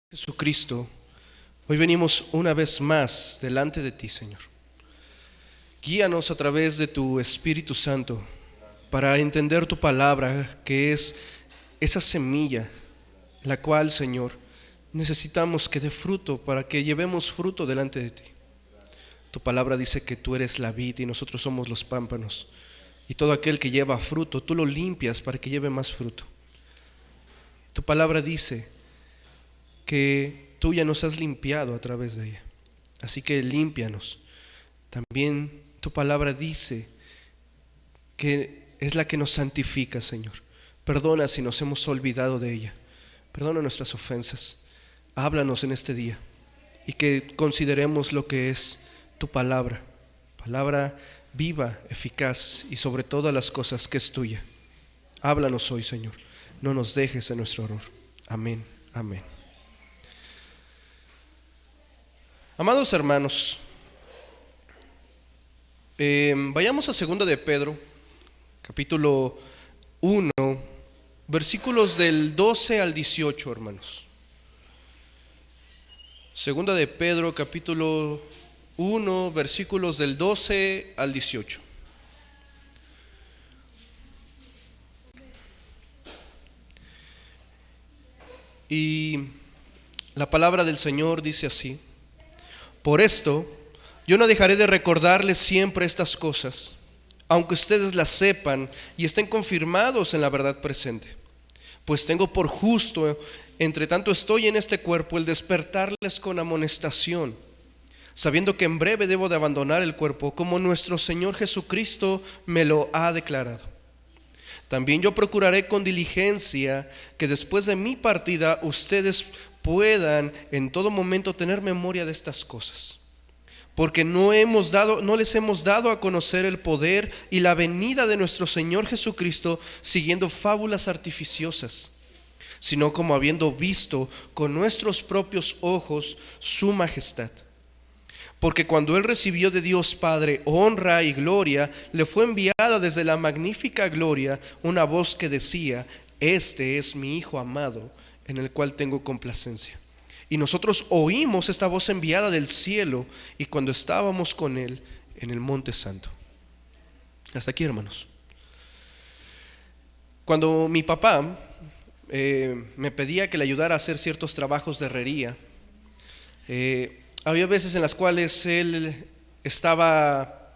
Jesucristo, hoy venimos una vez más delante de ti, Señor. Guíanos a través de tu Espíritu Santo para entender tu palabra, que es esa semilla, la cual, Señor, necesitamos que dé fruto para que llevemos fruto delante de ti. Tu palabra dice que tú eres la vid y nosotros somos los pámpanos, y todo aquel que lleva fruto, tú lo limpias para que lleve más fruto. Tu palabra dice que tú ya nos has limpiado a través de ella, así que límpianos. También tu palabra dice que es la que nos santifica, Señor. Perdona si nos hemos olvidado de ella, perdona nuestras ofensas. Háblanos en este día y que consideremos lo que es tu palabra, palabra viva, eficaz y sobre todas las cosas que es tuya. Háblanos hoy, Señor, no nos dejes en nuestro error. Amén, amén. Amados hermanos, vayamos a 2 de Pedro, capítulo 1, versículos del 12 al 18, hermanos. 2 de Pedro, capítulo 1, versículos del 12 al 18. Y la palabra del Señor dice así: por esto, yo no dejaré de recordarles siempre estas cosas, aunque ustedes las sepan y estén confirmados en la verdad presente. Pues tengo por justo, entre tanto estoy en este cuerpo, el despertarles con amonestación, sabiendo que en breve debo de abandonar el cuerpo, como nuestro Señor Jesucristo me lo ha declarado. También yo procuraré con diligencia que después de mi partida ustedes puedan en todo momento tener memoria de estas cosas, porque no les hemos dado a conocer el poder y la venida de nuestro Señor Jesucristo siguiendo fábulas artificiosas, sino como habiendo visto con nuestros propios ojos su majestad. Porque cuando Él recibió de Dios Padre honra y gloria, le fue enviada desde la magnífica gloria una voz que decía: este es mi Hijo amado, en el cual tengo complacencia. Y nosotros oímos esta voz enviada del cielo, y cuando estábamos con Él en el monte santo. Hasta aquí, hermanos. Cuando mi papá me pedía que le ayudara a hacer ciertos trabajos de herrería, había veces en las cuales él estaba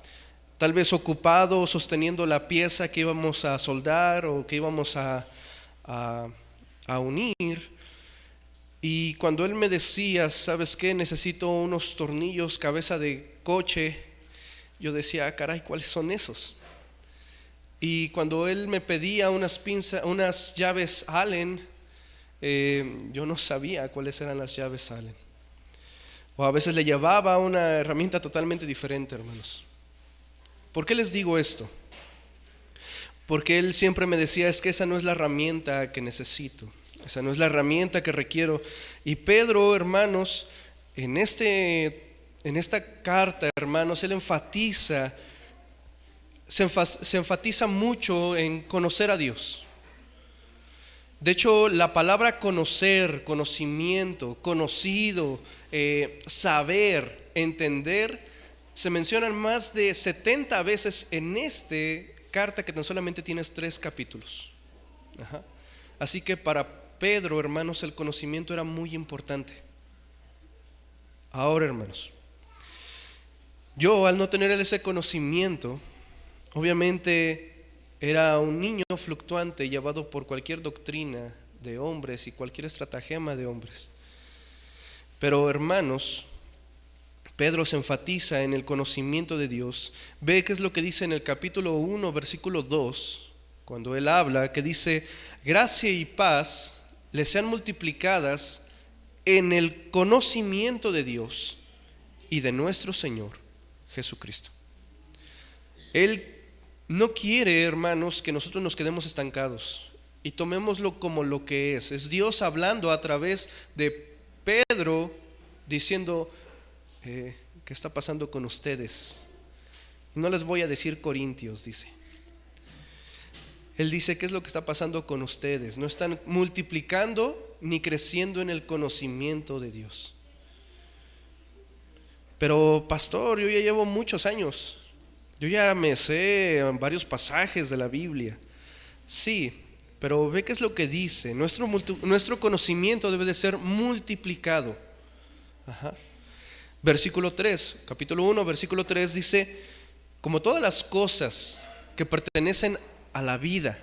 tal vez ocupado sosteniendo la pieza que íbamos a soldar o que íbamos a unir. Y cuando él me decía: ¿sabes qué? Necesito unos tornillos cabeza de coche. Yo decía: caray, ¿cuáles son esos? Y cuando él me pedía unas llaves Allen, yo no sabía cuáles eran las llaves Allen. O a veces le llevaba una herramienta totalmente diferente, hermanos. ¿Por qué les digo esto? Porque él siempre me decía: es que esa no es la herramienta que necesito, esa no es la herramienta que requiero. Y Pedro, hermanos, en esta carta, hermanos, él se enfatiza mucho en conocer a Dios. De hecho, la palabra conocer, conocimiento, conocido, saber, entender, se mencionan más de 70 veces en esta carta, que tan solamente tienes 3 capítulos. Así que para Pedro, hermanos, el conocimiento era muy importante. Ahora, hermanos, yo al no tener ese conocimiento, obviamente era un niño fluctuante llevado por cualquier doctrina de hombres y cualquier estratagema de hombres. Pero, hermanos, Pedro se enfatiza en el conocimiento de Dios. Ve qué es lo que dice en el capítulo 1, versículo 2, cuando él habla, que dice: gracia y paz les sean multiplicadas en el conocimiento de Dios y de nuestro Señor Jesucristo. Él no quiere, hermanos, que nosotros nos quedemos estancados y tomémoslo como lo que es. Es Dios hablando a través de Pedro, diciendo: ¿qué está pasando con ustedes? No les voy a decir corintios, dice. Él dice: ¿qué es lo que está pasando con ustedes? No están multiplicando ni creciendo en el conocimiento de Dios. Pero pastor, yo ya llevo muchos años, yo ya me sé varios pasajes de la Biblia. Sí, pero ve qué es lo que dice. Nuestro conocimiento debe de ser multiplicado. Ajá. Versículo 3, capítulo 1, versículo 3 dice: como todas las cosas que pertenecen a la vida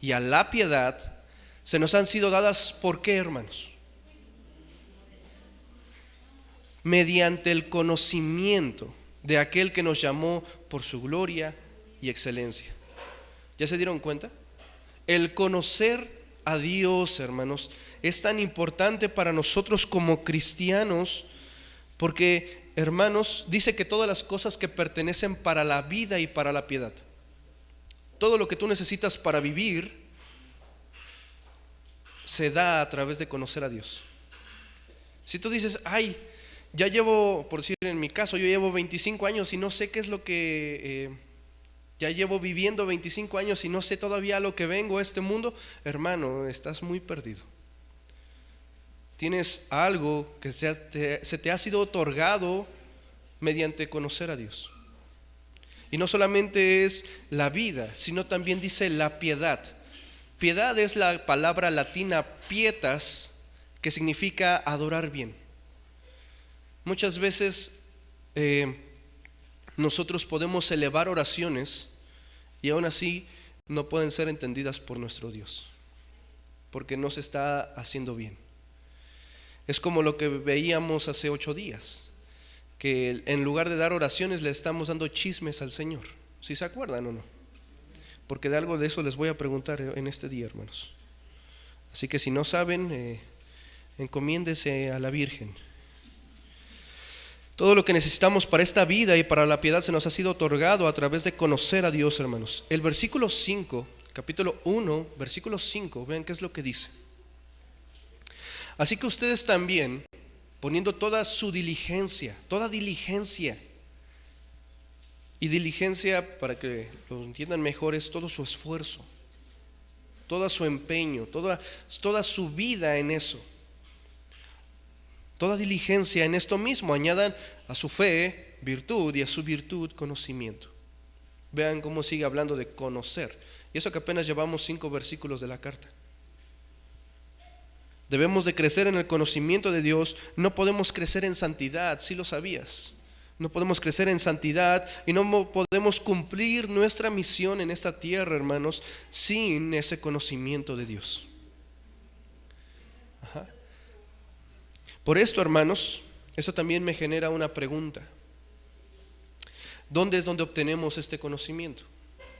y a la piedad se nos han sido dadas, ¿por qué, hermanos? Mediante el conocimiento de aquel que nos llamó por su gloria y excelencia. ¿Ya se dieron cuenta? El conocer a Dios, hermanos, es tan importante para nosotros como cristianos, porque, hermanos, dice que todas las cosas que pertenecen para la vida y para la piedad, todo lo que tú necesitas para vivir, se da a través de conocer a Dios. Si tú dices: ay, ya llevo, por decir en mi caso, yo llevo 25 años y no sé qué es lo que ya llevo viviendo 25 años y no sé todavía a lo que vengo a este mundo, hermano, estás muy perdido. Tienes algo que se te ha sido otorgado mediante conocer a Dios. Y no solamente es la vida, sino también dice la piedad. Piedad es la palabra latina pietas, que significa adorar bien. Muchas veces nosotros podemos elevar oraciones y aún así no pueden ser entendidas por nuestro Dios, porque no se está haciendo bien. Es como lo que veíamos hace 8 días, que en lugar de dar oraciones le estamos dando chismes al Señor. ¿Sí se acuerdan o no? Porque de algo de eso les voy a preguntar en este día, hermanos. Así que si no saben, encomiéndese a la Virgen. Todo lo que necesitamos para esta vida y para la piedad se nos ha sido otorgado a través de conocer a Dios, hermanos. El versículo 5, capítulo 1, versículo 5, vean qué es lo que dice. Así que ustedes también, poniendo toda su diligencia, toda diligencia, y diligencia, para que lo entiendan mejor, es todo su esfuerzo, todo su empeño, toda su vida en eso. Toda diligencia en esto mismo, añadan a su fe virtud y a su virtud conocimiento. Vean cómo sigue hablando de conocer. Y eso que apenas llevamos 5 versículos de la carta. Debemos de crecer en el conocimiento de Dios. No podemos crecer en santidad, si lo sabías. No podemos crecer en santidad y no podemos cumplir nuestra misión en esta tierra, hermanos, sin ese conocimiento de Dios. Ajá. Por esto, hermanos, eso también me genera una pregunta. ¿Dónde es donde obtenemos este conocimiento?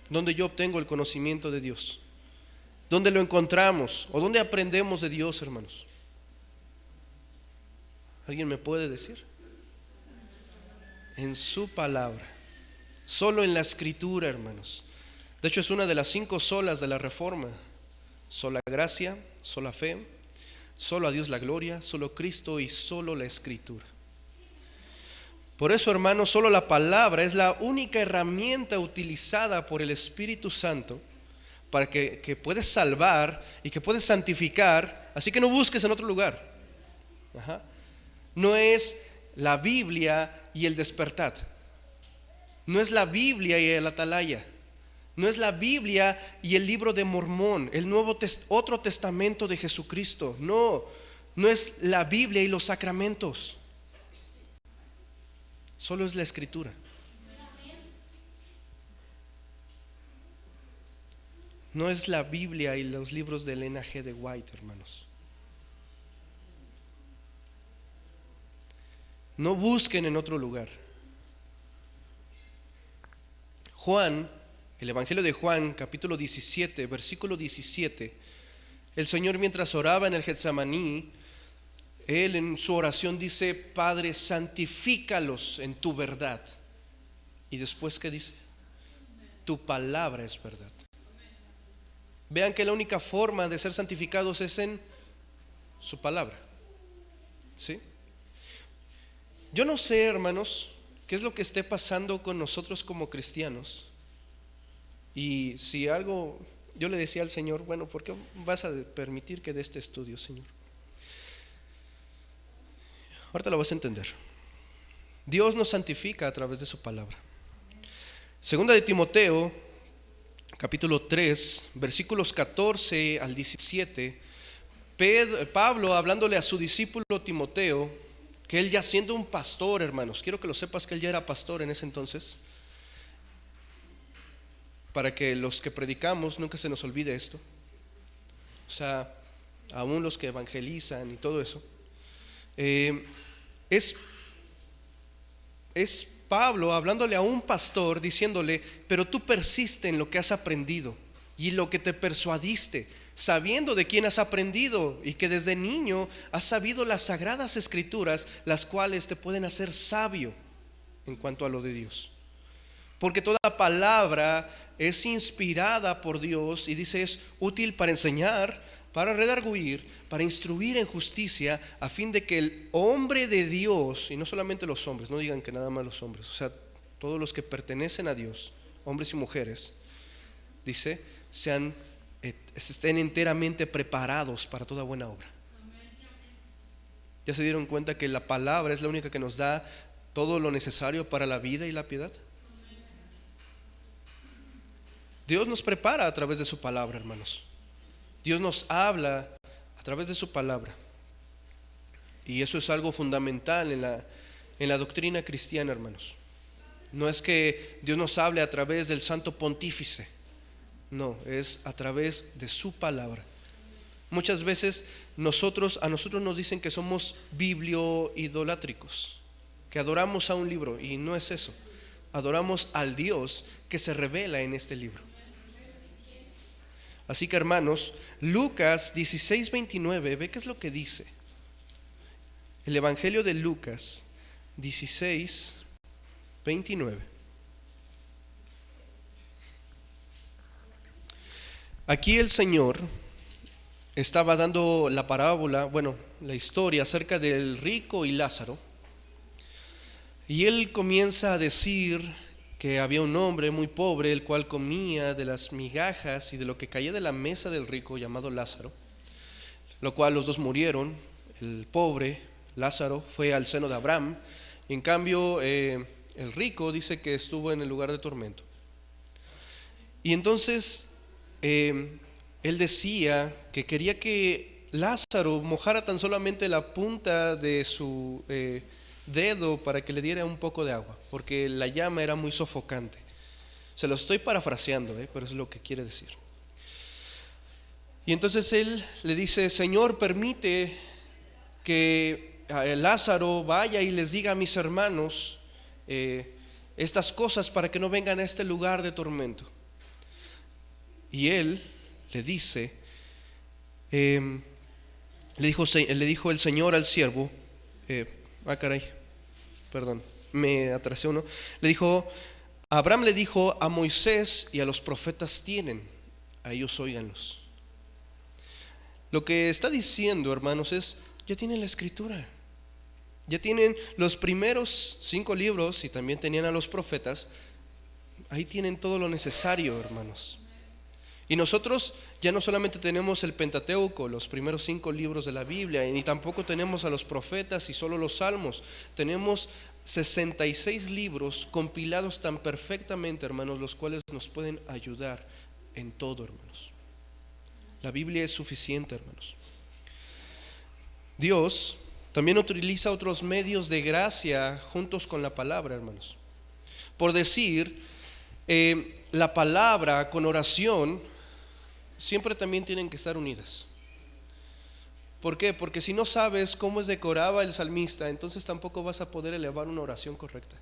¿Dónde yo obtengo el conocimiento de Dios? ¿Dónde lo encontramos? ¿O dónde aprendemos de Dios, hermanos? ¿Alguien me puede decir? En su palabra. Solo en la Escritura, hermanos. De hecho, es una de las 5 solas de la Reforma. Sola gracia, sola fe, solo a Dios la gloria, solo Cristo y solo la Escritura. Por eso, hermanos, solo la palabra es la única herramienta utilizada por el Espíritu Santo para que puedes salvar y que puedes santificar. Así que no busques en otro lugar. Ajá. No es la Biblia y el despertar. No es la Biblia y el atalaya. No es la Biblia y el libro de Mormón, el otro testamento de Jesucristo. No, no es la Biblia y los sacramentos. Solo es la Escritura. No es la Biblia y los libros de Elena G. de White, hermanos. No busquen en otro lugar. Juan, el Evangelio de Juan, capítulo 17, versículo 17. El Señor, mientras oraba en el Getsemaní, Él en su oración dice: Padre, santifícalos en tu verdad. Y después, ¿qué dice? Tu palabra es verdad. Vean que la única forma de ser santificados es en su palabra. ¿Sí? Yo no sé, hermanos, qué es lo que esté pasando con nosotros como cristianos. Y si algo, yo le decía al Señor: bueno, ¿por qué vas a permitir que dé este estudio, Señor? Ahorita lo vas a entender. Dios nos santifica a través de su palabra. Segunda de Timoteo, capítulo 3, versículos 14 al 17. Pablo, hablándole a su discípulo Timoteo, que él ya siendo un pastor, hermanos, quiero que lo sepas que él ya era pastor en ese entonces, para que los que predicamos nunca se nos olvide esto. O sea, aún los que evangelizan y todo eso, es Pablo hablándole a un pastor diciéndole: pero tú persiste en lo que has aprendido y lo que te persuadiste, sabiendo de quién has aprendido y que desde niño has sabido las sagradas escrituras, las cuales te pueden hacer sabio en cuanto a lo de Dios. Porque toda palabra es inspirada por Dios, y dice, es útil para enseñar, para redarguir, para instruir en justicia, a fin de que el hombre de Dios, y no solamente los hombres, no digan que nada más los hombres, o sea, todos los que pertenecen a Dios, hombres y mujeres, dice, estén enteramente preparados para toda buena obra. ¿Ya se dieron cuenta que la palabra es la única que nos da todo lo necesario para la vida y la piedad? Dios nos prepara a través de su palabra, hermanos. Dios nos habla a través de su palabra. Y eso es algo fundamental en la doctrina cristiana, hermanos. No es que Dios nos hable a través del santo pontífice. No, es a través de su palabra. Muchas veces a nosotros nos dicen que somos biblioidolátricos, que adoramos a un libro, y no es eso. Adoramos al Dios que se revela en este libro. Así que, hermanos, Lucas 16:29, ve qué es lo que dice. El Evangelio de Lucas 16:29. Aquí el Señor estaba dando la parábola, bueno, la historia acerca del rico y Lázaro. Y él comienza a decir que había un hombre muy pobre, el cual comía de las migajas y de lo que caía de la mesa del rico, llamado Lázaro, lo cual los dos murieron. El pobre, Lázaro, fue al seno de Abraham, y en cambio el rico dice que estuvo en el lugar de tormento. Y entonces él decía que quería que Lázaro mojara tan solamente la punta de su dedo para que le diera un poco de agua, porque la llama era muy sofocante. Se lo estoy parafraseando, pero es lo que quiere decir. Y entonces él le dice: Señor, permite que Lázaro vaya y les diga a mis hermanos estas cosas para que no vengan a este lugar de tormento. Y él le dice, le dijo el Señor al siervo, perdón, me atrasé uno. Abraham le dijo: a Moisés y a los profetas tienen, a ellos óiganlos. Lo que está diciendo, hermanos, es: ya tienen la escritura, ya tienen los primeros 5 libros, y también tenían a los profetas. Ahí tienen todo lo necesario, hermanos. Y nosotros ya no solamente tenemos el Pentateuco, los primeros 5 libros de la Biblia, ni tampoco tenemos a los profetas y solo los salmos. Tenemos 66 libros compilados tan perfectamente, hermanos, los cuales nos pueden ayudar en todo, hermanos. La Biblia es suficiente, hermanos. Dios también utiliza otros medios de gracia juntos con la palabra, hermanos. Por decir, la palabra con oración siempre también tienen que estar unidas. ¿Por qué? Porque si no sabes cómo es decoraba el salmista, entonces tampoco vas a poder elevar una oración correcta.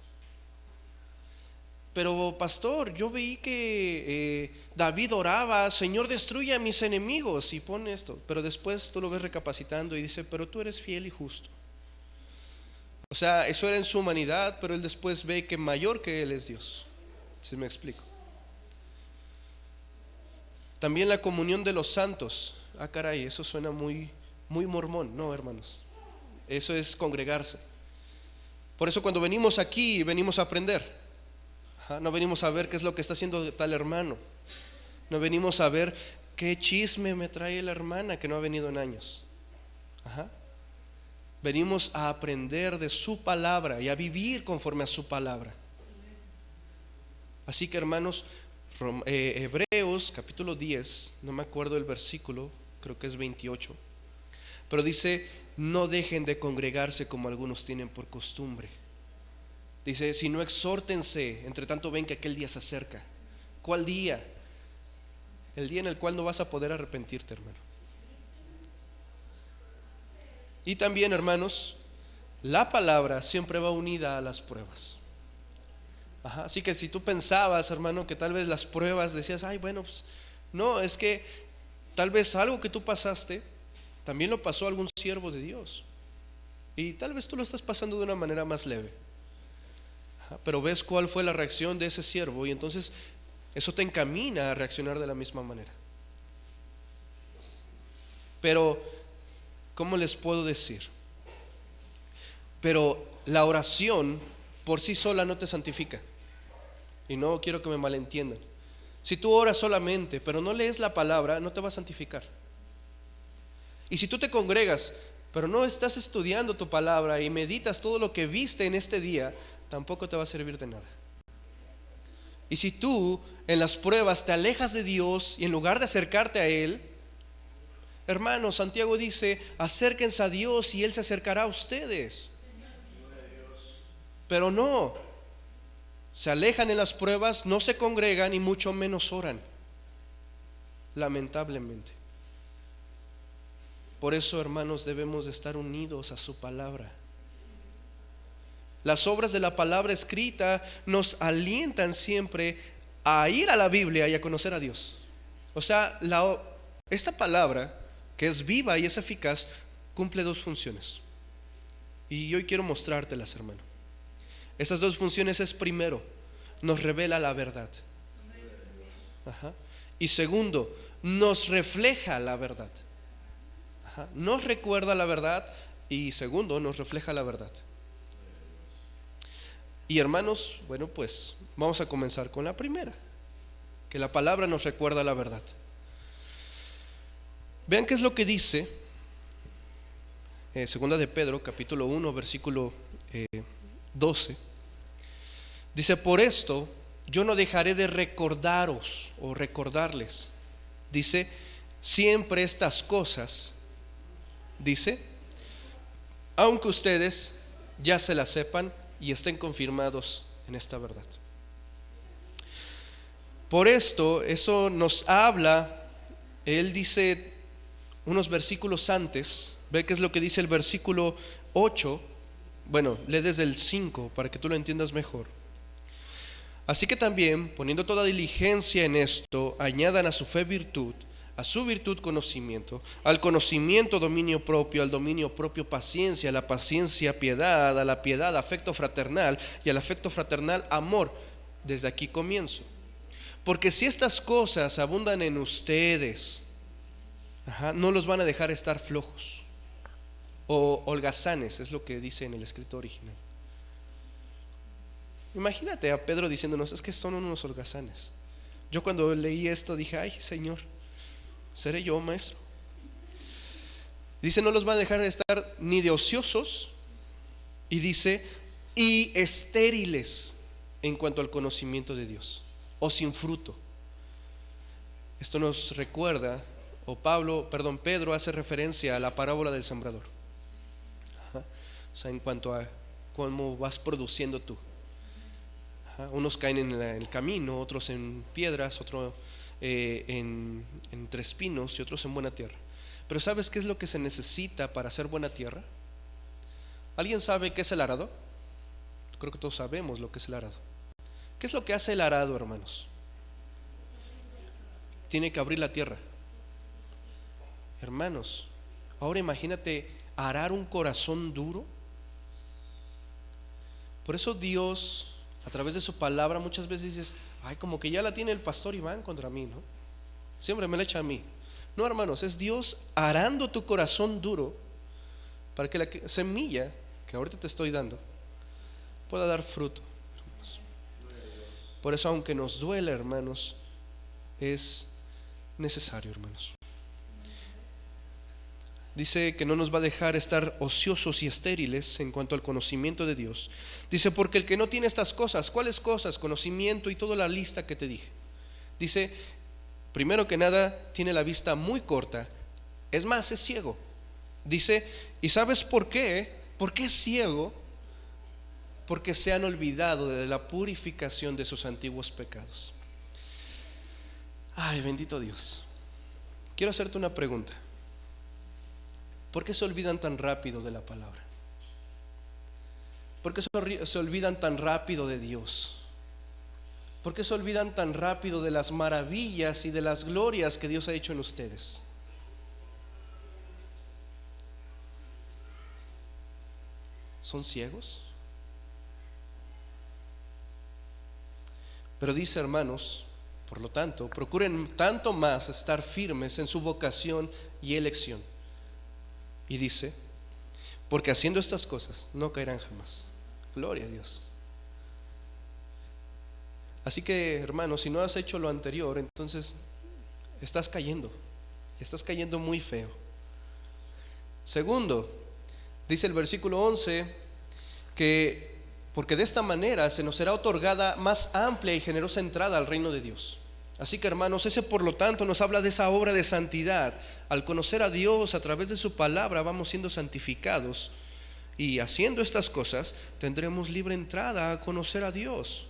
Pero pastor, yo vi que David oraba, Señor, destruye a mis enemigos, y pone esto, pero después tú lo ves recapacitando y dice, pero tú eres fiel y justo. O sea, eso era en su humanidad, pero él después ve que mayor que él es Dios. ¿Sí me explico? También la comunión de los santos. Ah, caray, eso suena muy mormón. No, hermanos, eso es congregarse. Por eso cuando venimos aquí, venimos a aprender. No venimos a ver qué es lo que está haciendo tal hermano. No venimos a ver qué chisme me trae la hermana que no ha venido en años. Venimos a aprender de su palabra y a vivir conforme a su palabra. Así que, hermanos, Hebreos capítulo 10, no me acuerdo el versículo, creo que es 28, pero dice, no dejen de congregarse como algunos tienen por costumbre. Dice, si no, exhórtense, entre tanto ven que aquel día se acerca. ¿Cuál día? El día en el cual no vas a poder arrepentirte, hermano. Y también, hermanos, la palabra siempre va unida a las pruebas. Así que si tú pensabas, hermano, que tal vez las pruebas decías, ay, bueno, pues no, es que tal vez algo que tú pasaste también lo pasó algún siervo de Dios, y tal vez tú lo estás pasando de una manera más leve, pero ves cuál fue la reacción de ese siervo, y entonces eso te encamina a reaccionar de la misma manera. Pero, ¿cómo les puedo decir? Pero la oración por sí sola no te santifica. Y no quiero que me malentiendan. Si tú oras solamente, pero no lees la palabra, no te va a santificar. Y si tú te congregas, pero no estás estudiando tu palabra y meditas todo lo que viste en este día, tampoco te va a servir de nada. Y si tú en las pruebas te alejas de Dios y en lugar de acercarte a Él, hermanos, Santiago dice, acérquense a Dios y Él se acercará a ustedes. Pero no, se alejan en las pruebas, no se congregan y mucho menos oran, lamentablemente. Por eso, hermanos, debemos de estar unidos a su palabra. Las obras de la palabra escrita nos alientan siempre a ir a la Biblia y a conocer a Dios. O sea, esta palabra, que es viva y es eficaz, cumple 2 funciones. Y hoy quiero mostrártelas, hermano. Esas 2 funciones es, primero, nos revela la verdad. Y segundo, nos refleja la verdad. Nos recuerda la verdad, y segundo, nos refleja la verdad. Y hermanos, bueno, pues vamos a comenzar con la primera, que la palabra nos recuerda la verdad. Vean qué es lo que dice segunda de Pedro capítulo 1 versículo 12. Dice, por esto yo no dejaré de recordaros o recordarles, dice, siempre estas cosas, dice, aunque ustedes ya se las sepan y estén confirmados en esta verdad. Por esto, eso nos habla, él dice unos versículos antes, ve qué es lo que dice el versículo 8, bueno, lee desde el 5 para que tú lo entiendas mejor. Así que también, poniendo toda diligencia en esto, añadan a su fe virtud, a su virtud conocimiento, al conocimiento dominio propio, al dominio propio paciencia, a la paciencia piedad, a la piedad afecto fraternal, y al afecto fraternal amor. Desde aquí comienzo. Porque si estas cosas abundan en ustedes, no los van a dejar estar flojos o holgazanes, es lo que dice en el escrito original. Imagínate a Pedro diciéndonos, es que son unos holgazanes. Yo cuando leí esto dije, ay, Señor, ¿Seré yo, maestro? Dice, no los va a dejar estar ni de ociosos, y dice, y estériles en cuanto al conocimiento de Dios, o sin fruto. Esto nos recuerda, Pedro hace referencia a la parábola del sembrador. Ajá. O sea, en cuanto a cómo vas produciendo tú. Ajá. Unos caen en el camino, otros en piedras, otros entre espinos y otros en buena tierra. Pero ¿sabes qué es lo que se necesita para hacer buena tierra? ¿Alguien sabe qué es el arado? Creo que todos sabemos lo que es el arado. ¿Qué es lo que hace el arado, hermanos? Tiene que abrir la tierra. Hermanos, ahora imagínate arar un corazón duro. Por eso Dios, a través de su palabra, muchas veces dices, ay, como que ya la tiene el pastor Iván contra mí, ¿no? Siempre me la echa a mí. No, hermanos, es Dios arando tu corazón duro para que la semilla que ahorita te estoy dando pueda dar fruto, hermanos. Por eso, aunque nos duele, hermanos, es necesario, hermanos. Dice que no nos va a dejar estar ociosos y estériles en cuanto al conocimiento de Dios. Dice, porque el que no tiene estas cosas, ¿cuáles cosas? Conocimiento y toda la lista que te dije. Dice, primero que nada, tiene la vista muy corta. Es más, es ciego. Dice, ¿y sabes por qué? ¿Por qué es ciego? Porque se han olvidado de la purificación de sus antiguos pecados. Ay, bendito Dios. Quiero hacerte una pregunta. ¿Por qué se olvidan tan rápido de la palabra? ¿Por qué se olvidan tan rápido de Dios? ¿Por qué se olvidan tan rápido de las maravillas y de las glorias que Dios ha hecho en ustedes? ¿Son ciegos? Pero dice, hermanos, por lo tanto, procuren tanto más estar firmes en su vocación y elección. Y dice, porque haciendo estas cosas no caerán jamás. Gloria a Dios. Así que, hermanos, si no has hecho lo anterior, entonces estás cayendo muy feo. Segundo, dice el versículo 11 que porque de esta manera se nos será otorgada más amplia y generosa entrada al reino de Dios. Así que, hermanos, ese por lo tanto nos habla de esa obra de santidad. Al conocer a Dios a través de su palabra vamos siendo santificados, y haciendo estas cosas tendremos libre entrada a conocer a Dios.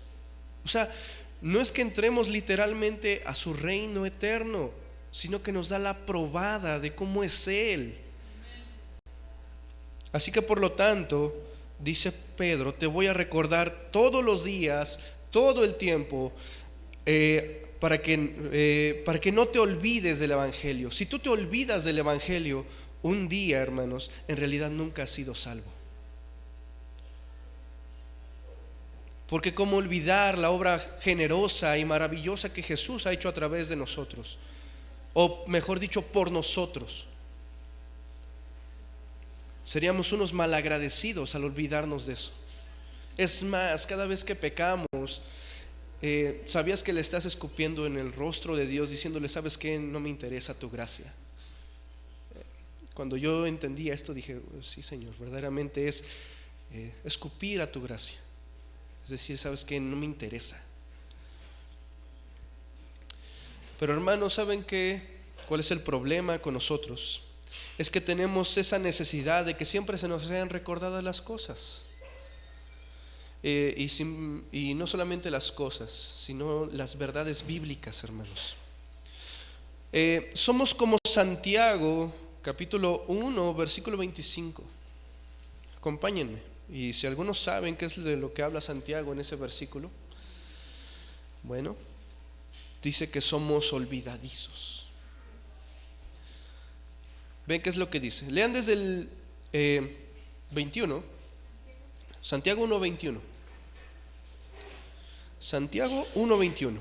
O sea, no es que entremos literalmente a su reino eterno, sino que nos da la probada de cómo es Él. Así que por lo tanto, dice Pedro, te voy a recordar todos los días, todo el tiempo, para que no te olvides del Evangelio. Si tú te olvidas del Evangelio un día, hermanos, en realidad nunca has sido salvo. Porque cómo olvidar la obra generosa y maravillosa que Jesús ha hecho a través de nosotros, o mejor dicho, por nosotros. Seríamos unos malagradecidos al olvidarnos de eso. Es más, cada vez que pecamos, ¿sabías que le estás escupiendo en el rostro de Dios diciéndole, sabes qué, no me interesa tu gracia? Cuando yo entendía esto dije, sí, Señor, verdaderamente es escupir a tu gracia. Es decir, sabes qué, no me interesa. Pero hermanos, ¿saben qué? ¿Cuál es el problema con nosotros? Es que tenemos esa necesidad de que siempre se nos sean recordadas las cosas. Y no solamente las cosas, sino las verdades bíblicas, hermanos. Somos como Santiago, capítulo 1, versículo 25. Acompáñenme. Y si algunos saben qué es de lo que habla Santiago en ese versículo, bueno, dice que somos olvidadizos. ¿Ven qué es lo que dice? Lean desde el 21, Santiago 1:21. Santiago 1:21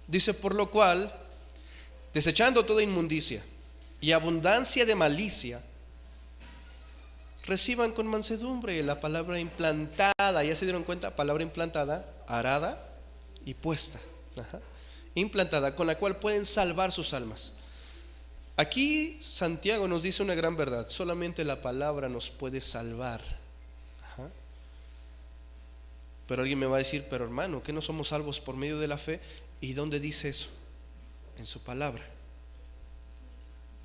dice, por lo cual, desechando toda inmundicia y abundancia de malicia, reciban con mansedumbre la palabra implantada. ¿Ya se dieron cuenta? Palabra implantada, arada y puesta. Ajá. Implantada, con la cual pueden salvar sus almas. Aquí Santiago nos dice una gran verdad: solamente la palabra nos puede salvar. Ajá. Pero alguien me va a decir: pero hermano, ¿que no somos salvos por medio de la fe? ¿Y dónde dice eso? En su palabra.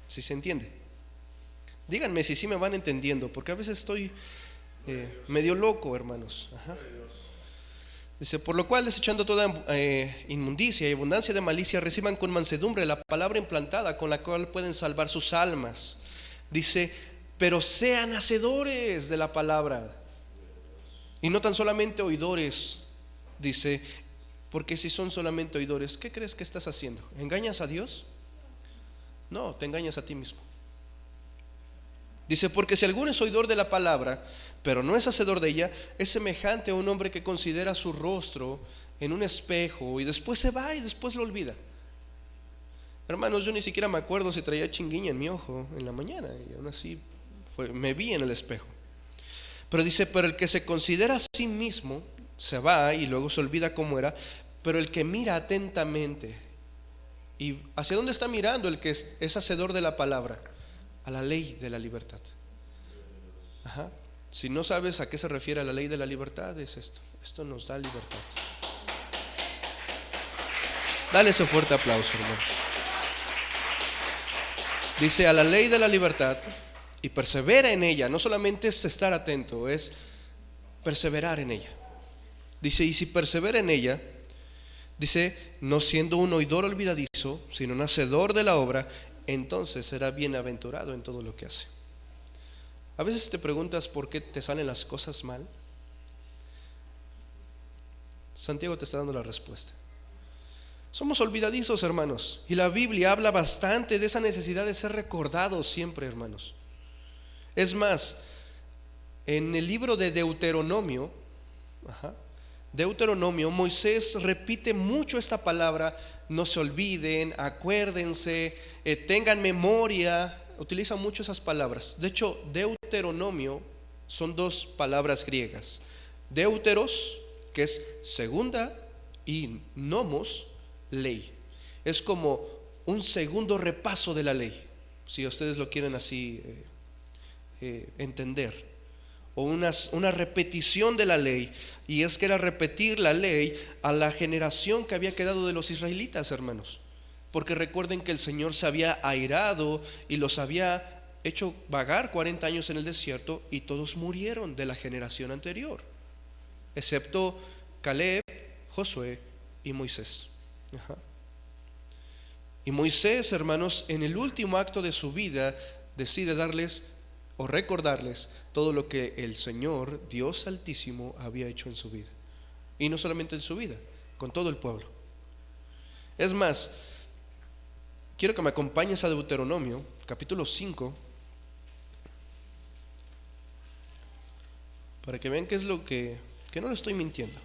¿Sí se entiende? Díganme si sí me van entendiendo, porque a veces estoy medio loco, hermanos. Ajá. Dice: por lo cual, desechando toda inmundicia y abundancia de malicia, reciban con mansedumbre la palabra implantada, con la cual pueden salvar sus almas. Dice: pero sean hacedores de la palabra y no tan solamente oidores. Dice: porque si son solamente oidores, ¿qué crees que estás haciendo? ¿Engañas a Dios? No, te engañas a ti mismo. Dice: porque si alguno es oidor de la palabra, pero no es hacedor de ella, es semejante a un hombre que considera su rostro en un espejo y después se va y después lo olvida. Hermanos, yo ni siquiera me acuerdo si traía chinguiña en mi ojo en la mañana, y aún así me vi en el espejo. Pero dice: pero el que se considera a sí mismo se va y luego se olvida cómo era, pero el que mira atentamente. ¿Y hacia dónde está mirando el que es hacedor de la palabra? A la ley de la libertad. Ajá. Si no sabes a qué se refiere la ley de la libertad, es esto. Esto nos da libertad. Dale ese fuerte aplauso, hermanos. Dice: a la ley de la libertad, y persevera en ella. No solamente es estar atento, es perseverar en ella. Dice: y si persevera en ella, dice, no siendo un oidor olvidadizo, sino un hacedor de la obra, entonces será bienaventurado en todo lo que hace. A veces te preguntas por qué te salen las cosas mal. Santiago te está dando la respuesta. Somos olvidadizos, hermanos, y la Biblia habla bastante de esa necesidad de ser recordados siempre, hermanos. Es más, en el libro de Deuteronomio, Moisés repite mucho esta palabra: no se olviden, acuérdense, tengan memoria. Utiliza mucho esas palabras. De hecho, Deuteronomio son dos palabras griegas: deuteros, que es segunda, y nomos, ley. Es como un segundo repaso de la ley, si ustedes lo quieren así entender, o una repetición de la ley. Y es que era repetir la ley a la generación que había quedado de los israelitas, hermanos, porque recuerden que el Señor se había airado y los había hecho vagar 40 años en el desierto, y todos murieron de la generación anterior, excepto Caleb, Josué y Moisés. Ajá. Y Moisés, hermanos, en el último acto de su vida decide darles o recordarles todo lo que el Señor, Dios Altísimo, había hecho en su vida. Y no solamente en su vida, con todo el pueblo. Es más, quiero que me acompañes a Deuteronomio, capítulo 5, para que vean qué es lo que no le estoy mintiendo.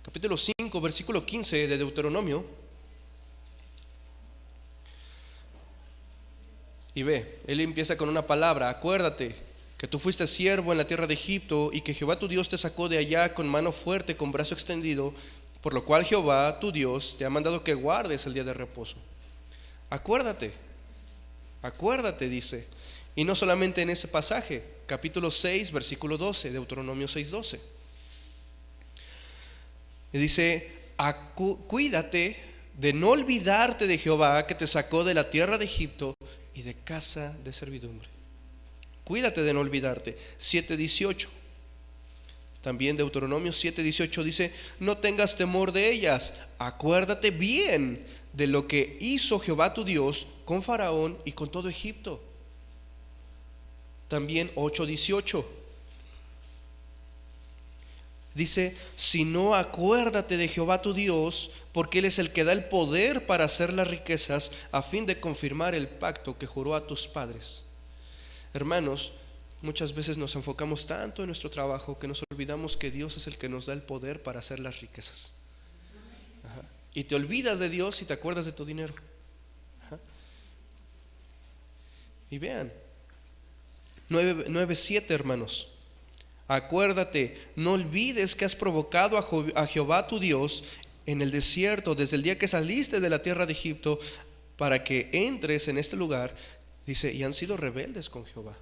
Capítulo 5, versículo 15 de Deuteronomio. Y ve, él empieza con una palabra: acuérdate que tú fuiste siervo en la tierra de Egipto, y que Jehová tu Dios te sacó de allá con mano fuerte, con brazo extendido, por lo cual Jehová tu Dios te ha mandado que guardes el día de reposo. Acuérdate, dice. Y no solamente en ese pasaje, capítulo 6, versículo 12, Deuteronomio 6:12. Y dice: cuídate de no olvidarte de Jehová, que te sacó de la tierra de Egipto y de casa de servidumbre. Cuídate de no olvidarte. 7:18. También Deuteronomio 7:18 dice: no tengas temor de ellas, acuérdate bien de lo que hizo Jehová tu Dios con Faraón y con todo Egipto. También 8:18 dice: si no, acuérdate de Jehová tu Dios, porque Él es el que da el poder para hacer las riquezas, a fin de confirmar el pacto que juró a tus padres. Hermanos, muchas veces nos enfocamos tanto en nuestro trabajo que nos olvidamos que Dios es el que nos da el poder para hacer las riquezas. Ajá. Y te olvidas de Dios y te acuerdas de tu dinero. Ajá. Y vean, 9:7, hermanos: acuérdate, no olvides que has provocado a Jehová tu Dios, en el desierto desde el día que saliste de la tierra de Egipto para que entres en este lugar, dice, y han sido rebeldes con Jehová.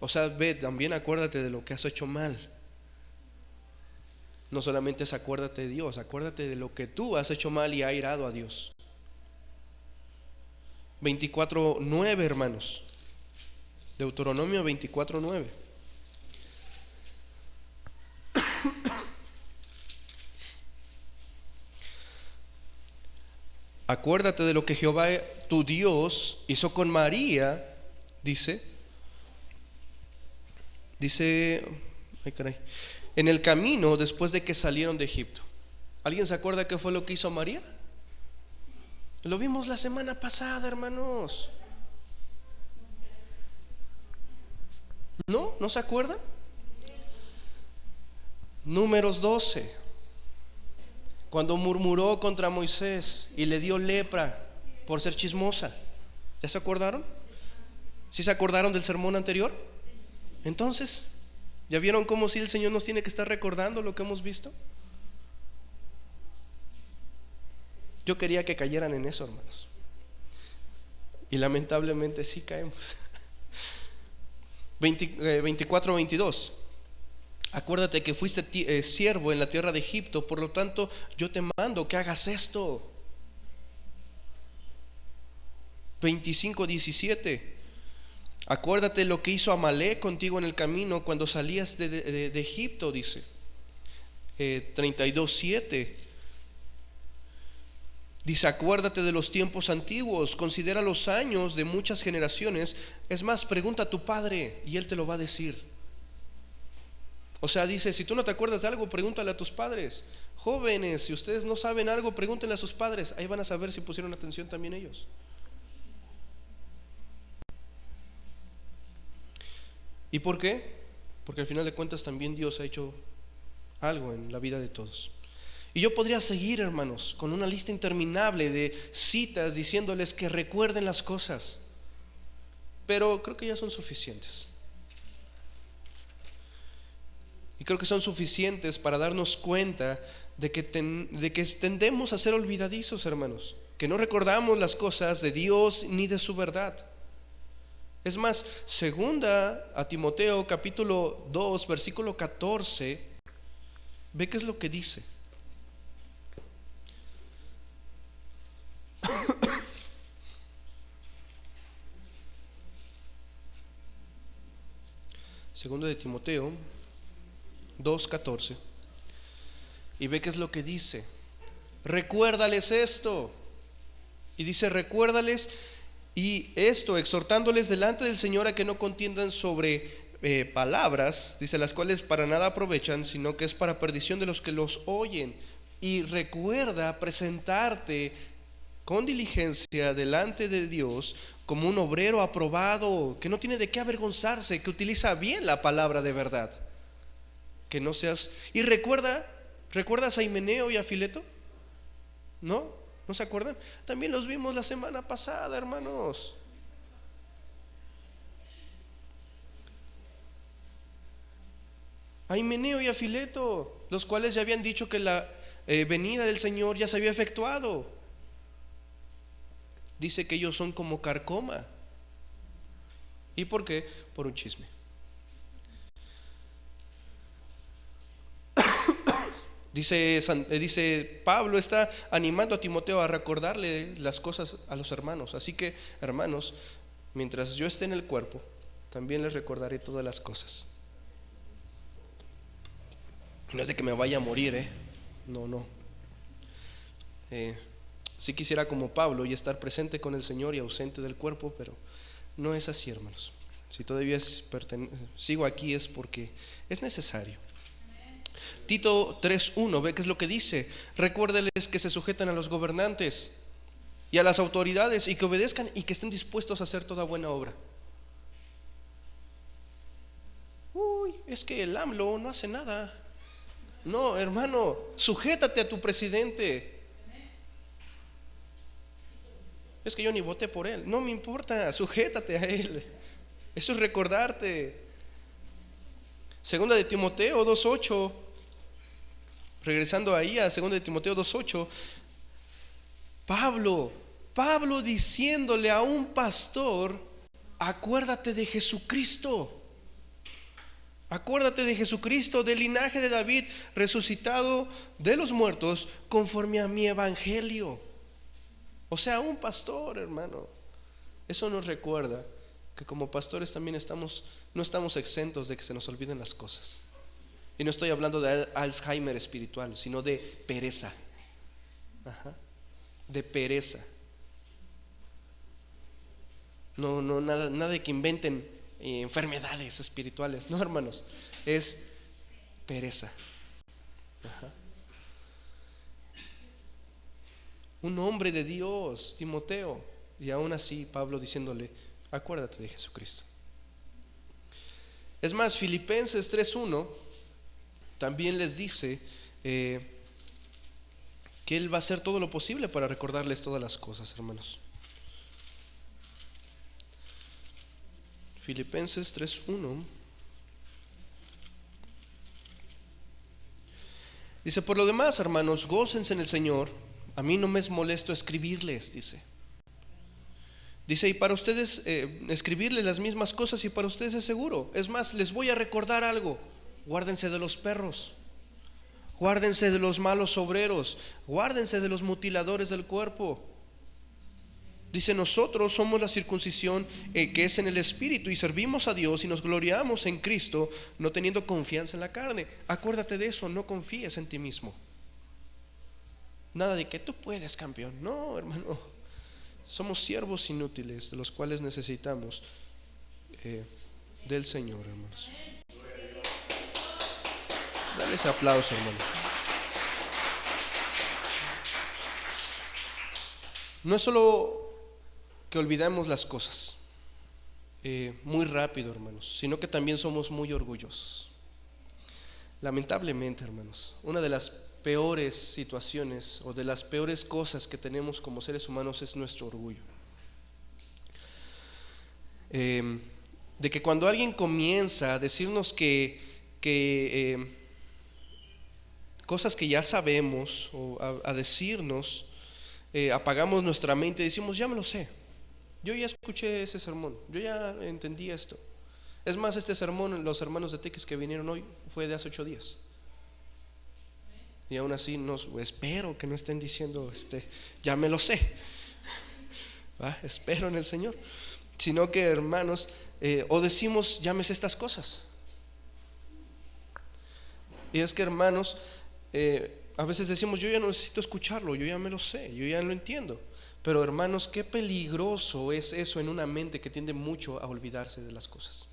O sea, ve, también acuérdate de lo que has hecho mal. No solamente es acuérdate de Dios, acuérdate de lo que tú has hecho mal y ha irado a Dios. 24:9, hermanos. Deuteronomio 24:9. Acuérdate de lo que Jehová tu Dios hizo con María, dice, ay caray, en el camino después de que salieron de Egipto. ¿Alguien se acuerda qué fue lo que hizo María? Lo vimos la semana pasada, hermanos. ¿No? ¿No se acuerdan? Números 12, cuando murmuró contra Moisés y le dio lepra por ser chismosa. ¿Ya se acordaron? ¿Sí se acordaron del sermón anterior? Entonces, ¿ya vieron cómo si el Señor nos tiene que estar recordando lo que hemos visto? Yo quería que cayeran en eso, hermanos, y lamentablemente sí caemos. 24:22. Acuérdate que fuiste siervo en la tierra de Egipto, por lo tanto yo te mando que hagas esto. 25:17. Acuérdate lo que hizo Amalek contigo en el camino cuando salías de Egipto, dice. 32:7. Dice, acuérdate de los tiempos antiguos, considera los años de muchas generaciones. Es más, pregunta a tu padre y él te lo va a decir. O sea, dice, si tú no te acuerdas de algo, pregúntale a tus padres. Jóvenes, si ustedes no saben algo, pregúntenle a sus padres. Ahí van a saber si pusieron atención también ellos. ¿Y por qué? Porque al final de cuentas también Dios ha hecho algo en la vida de todos. Y yo podría seguir, hermanos, con una lista interminable de citas diciéndoles que recuerden las cosas, pero creo que ya son suficientes. Y creo que son suficientes para darnos cuenta de que tendemos a ser olvidadizos, hermanos, que no recordamos las cosas de Dios ni de su verdad. Es más, segunda a Timoteo capítulo 2 versículo 14, ve qué es lo que dice. Segundo de Timoteo 2:14, y ve qué es lo que dice. Recuérdales esto. Y dice, recuérdales y esto, exhortándoles delante del Señor a que no contiendan sobre palabras, dice, las cuales para nada aprovechan, sino que es para perdición de los que los oyen. Y recuerda presentarte con diligencia delante de Dios como un obrero aprobado, que no tiene de qué avergonzarse, que utiliza bien la palabra de verdad. Que no seas... Y ¿recuerdas a Himeneo y a Fileto? ¿No? ¿No se acuerdan? También los vimos la semana pasada, hermanos. A Himeneo y a Fileto, los cuales ya habían dicho que la venida del Señor ya se había efectuado. Dice que ellos son como carcoma. ¿Y por qué? Por un chisme. Dice Pablo está animando a Timoteo a recordarle las cosas a los hermanos. Así que, hermanos, mientras yo esté en el cuerpo, también les recordaré todas las cosas. No es de que me vaya a morir, no. Sí quisiera como Pablo y estar presente con el Señor y ausente del cuerpo, pero no es así, hermanos. Si todavía sigo aquí es porque es necesario. Tito 3:1, ve qué es lo que dice. Recuérdeles que se sujetan a los gobernantes y a las autoridades, y que obedezcan y que estén dispuestos a hacer toda buena obra. Uy, es que el AMLO no hace nada. No, hermano, sujétate a tu presidente. Es que yo ni voté por él. No me importa, sujétate a él. Eso es recordarte. Segunda de Timoteo 2:8. Regresando ahí a 2 de Timoteo 2:8, Pablo diciéndole a un pastor: acuérdate de Jesucristo. Acuérdate de Jesucristo, del linaje de David, resucitado de los muertos, conforme a mi evangelio. O sea, un pastor, hermano. Eso nos recuerda que como pastores también no estamos exentos de que se nos olviden las cosas. Y no estoy hablando de Alzheimer espiritual, sino de pereza. De pereza. No, nada de que inventen enfermedades espirituales. No, hermanos, es pereza. Un hombre de Dios, Timoteo, y aún así Pablo diciéndole: acuérdate de Jesucristo. Es más, Filipenses 3:1 también les dice que Él va a hacer todo lo posible para recordarles todas las cosas, hermanos. Filipenses 3:1 dice: por lo demás, hermanos, gócense en el Señor. A mí no me es molesto escribirles, dice, y para ustedes escribirles las mismas cosas, y para ustedes es seguro. Es más, les voy a recordar algo: guárdense de los perros, guárdense de los malos obreros, guárdense de los mutiladores del cuerpo. Dice: nosotros somos la circuncisión que es en el Espíritu, y servimos a Dios y nos gloriamos en Cristo, no teniendo confianza en la carne. Acuérdate de eso, no confíes en ti mismo. Nada de que tú puedes, campeón. No, hermano, somos siervos inútiles, de los cuales necesitamos del Señor, hermanos. Dale ese aplauso, hermano. No es solo que olvidamos las cosas muy rápido, hermanos, sino que también somos muy orgullosos. Lamentablemente, hermanos, una de las peores situaciones o de las peores cosas que tenemos como seres humanos es nuestro orgullo. De que cuando alguien comienza a decirnos que cosas que ya sabemos, o a decirnos, apagamos nuestra mente y decimos: ya me lo sé, yo ya escuché ese sermón, yo ya entendí esto. Es más, este sermón, los hermanos de Teques que vinieron hoy, fue de hace 8 días. Y aún así espero que no estén diciendo ya me lo sé. Espero en el Señor. Sino que, hermanos, o decimos: ya me sé estas cosas. Y es que, hermanos, a veces decimos: yo ya no necesito escucharlo, yo ya me lo sé, yo ya lo entiendo. Pero, hermanos, qué peligroso es eso en una mente que tiende mucho a olvidarse de las cosas.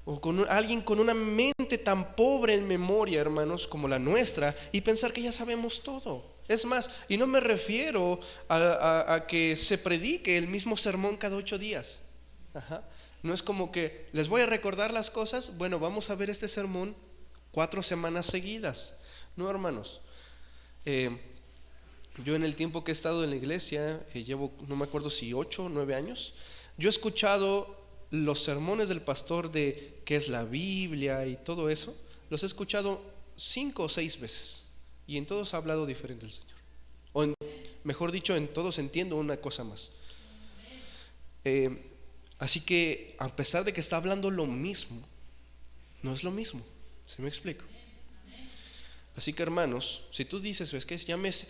O con alguien con una mente tan pobre en memoria, hermanos, como la nuestra, y pensar que ya sabemos todo. Es más, y no me refiero a que se predique el mismo sermón cada 8 días. No es como que les voy a recordar las cosas. Bueno, vamos a ver este sermón 4 semanas seguidas. No, hermanos. Yo en el tiempo que he estado en la iglesia, llevo, no me acuerdo si 8 o 9 años, yo he escuchado los sermones del pastor de qué es la Biblia y todo eso. Los he escuchado 5 o 6 veces, y en todos ha hablado diferente el Señor, o mejor dicho, en todos entiendo una cosa más. Así que a pesar de que está hablando lo mismo, no es lo mismo. ¿Sí me explico? Así que, hermanos, si tú dices: es que ya me sé,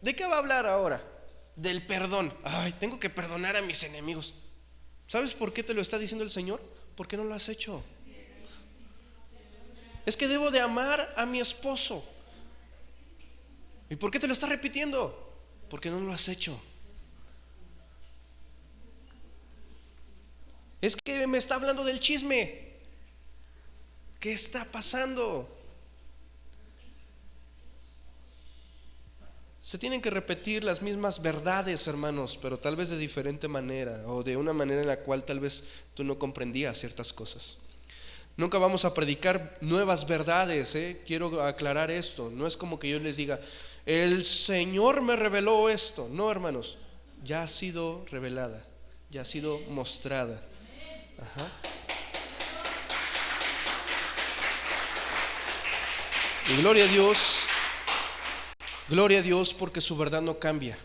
¿de qué va a hablar ahora? Del perdón. Ay, tengo que perdonar a mis enemigos. ¿Sabes por qué te lo está diciendo el Señor? Porque no lo has hecho. Es que debo de amar a mi esposo. ¿Y por qué te lo está repitiendo? Porque no lo has hecho. Es que me está hablando del chisme. ¿Qué está pasando? Se tienen que repetir las mismas verdades, hermanos, pero tal vez de diferente manera, o de una manera en la cual tal vez tú no comprendías ciertas cosas. Nunca vamos a predicar nuevas verdades, quiero aclarar esto. No es como que yo les diga: el Señor me reveló esto. No, hermanos, ya ha sido revelada, ya ha sido mostrada. Y gloria a Dios porque su verdad no cambia.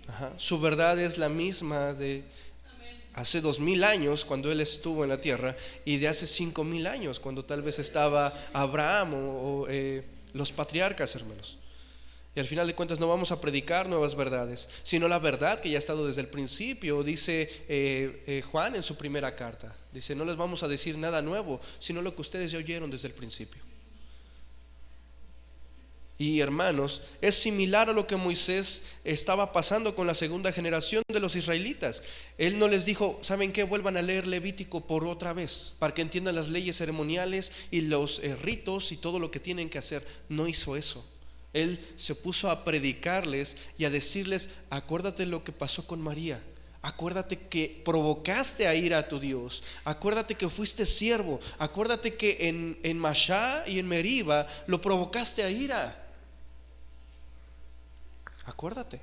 Ajá. Su verdad es la misma de hace 2000 años cuando Él estuvo en la tierra y de hace 5000 años cuando tal vez estaba Abraham o los patriarcas, hermanos. Y al final de cuentas no vamos a predicar nuevas verdades, sino la verdad que ya ha estado desde el principio. Dice Juan en su primera carta, dice: no les vamos a decir nada nuevo, sino lo que ustedes ya oyeron desde el principio. Y hermanos, es similar a lo que Moisés estaba pasando con la segunda generación de los israelitas. Él no les dijo: ¿saben qué? Vuelvan a leer Levítico por otra vez para que entiendan las leyes ceremoniales y los ritos y todo lo que tienen que hacer. No hizo eso. Él se puso a predicarles y a decirles: acuérdate lo que pasó con María, acuérdate que provocaste a ira a tu Dios, acuérdate que fuiste siervo, acuérdate que en Mashá y en Meriba lo provocaste a ira. Acuérdate.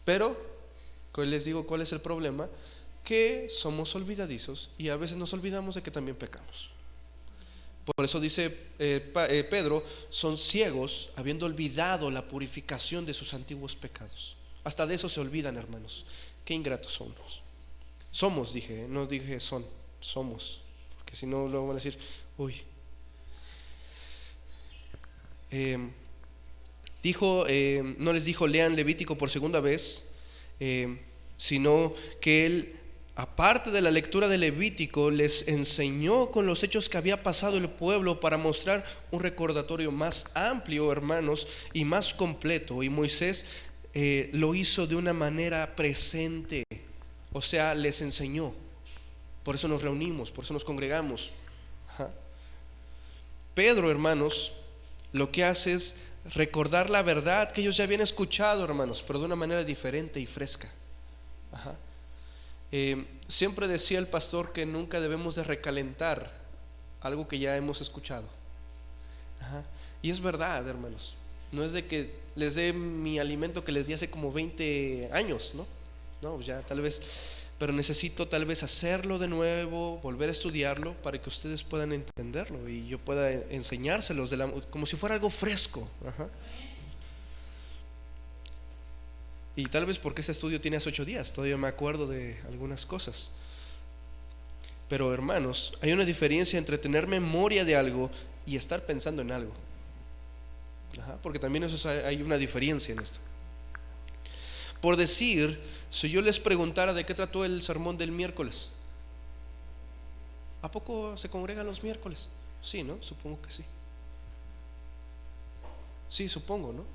Pero les digo cuál es el problema: que somos olvidadizos y a veces nos olvidamos de que también pecamos. Por eso dice Pedro: son ciegos, habiendo olvidado la purificación de sus antiguos pecados. Hasta de eso se olvidan, hermanos. Qué ingratos somos. Somos, dije, no dije son, somos. Porque si no, luego van a decir: uy. No les dijo lean Levítico por segunda vez, sino que él, aparte de la lectura de Levítico, les enseñó con los hechos que había pasado el pueblo para mostrar un recordatorio más amplio, hermanos, y más completo. Y Moisés lo hizo de una manera presente, o sea, les enseñó. Por eso nos reunimos, por eso nos congregamos. Ajá. Pedro, hermanos, lo que hace es recordar la verdad que ellos ya habían escuchado, hermanos, pero de una manera diferente y fresca. Ajá. Siempre decía el pastor que nunca debemos de recalentar algo que ya hemos escuchado. Ajá. Y es verdad, hermanos. No es de que les dé mi alimento que les di hace como 20 años, ¿no? No, ya tal vez, pero necesito tal vez hacerlo de nuevo, volver a estudiarlo para que ustedes puedan entenderlo y yo pueda enseñárselos como si fuera algo fresco. Ajá. Y tal vez porque este estudio tiene hace 8 días, todavía me acuerdo de algunas cosas. Pero hermanos, hay una diferencia entre tener memoria de algo y estar pensando en algo. Ajá, porque también hay una diferencia en esto. Por decir, si yo les preguntara de qué trató el sermón del miércoles, ¿a poco se congregan los miércoles? Sí, ¿no? Supongo que sí. Sí, supongo, ¿no?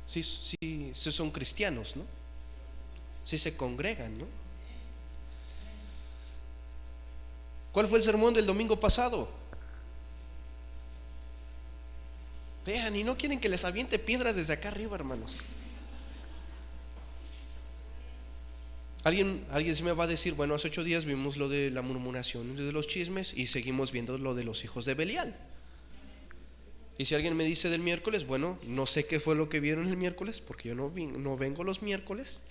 Sí, son cristianos, ¿no? Sí se congregan, ¿no? ¿Cuál fue el sermón del domingo pasado? Vean, y no quieren que les aviente piedras desde acá arriba, hermanos. Alguien sí me va a decir: bueno, hace 8 días vimos lo de la murmuración de los chismes y seguimos viendo lo de los hijos de Belial. Y si alguien me dice del miércoles, bueno, no sé qué fue lo que vieron el miércoles, porque yo no vengo los miércoles,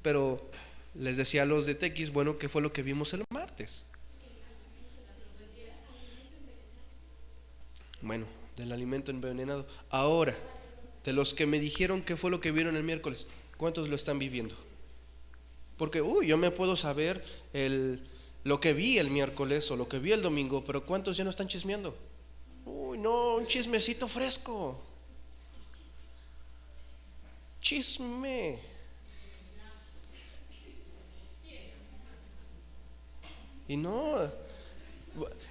pero les decía a los de Tequis, bueno, ¿qué fue lo que vimos el martes? Bueno, del alimento envenenado. Ahora, de los que me dijeron qué fue lo que vieron el miércoles, ¿cuántos lo están viviendo? Porque yo me puedo saber lo que vi el miércoles o lo que vi el domingo, pero ¿cuántos ya no están chismeando? No, un chismecito fresco. Chisme. Y no,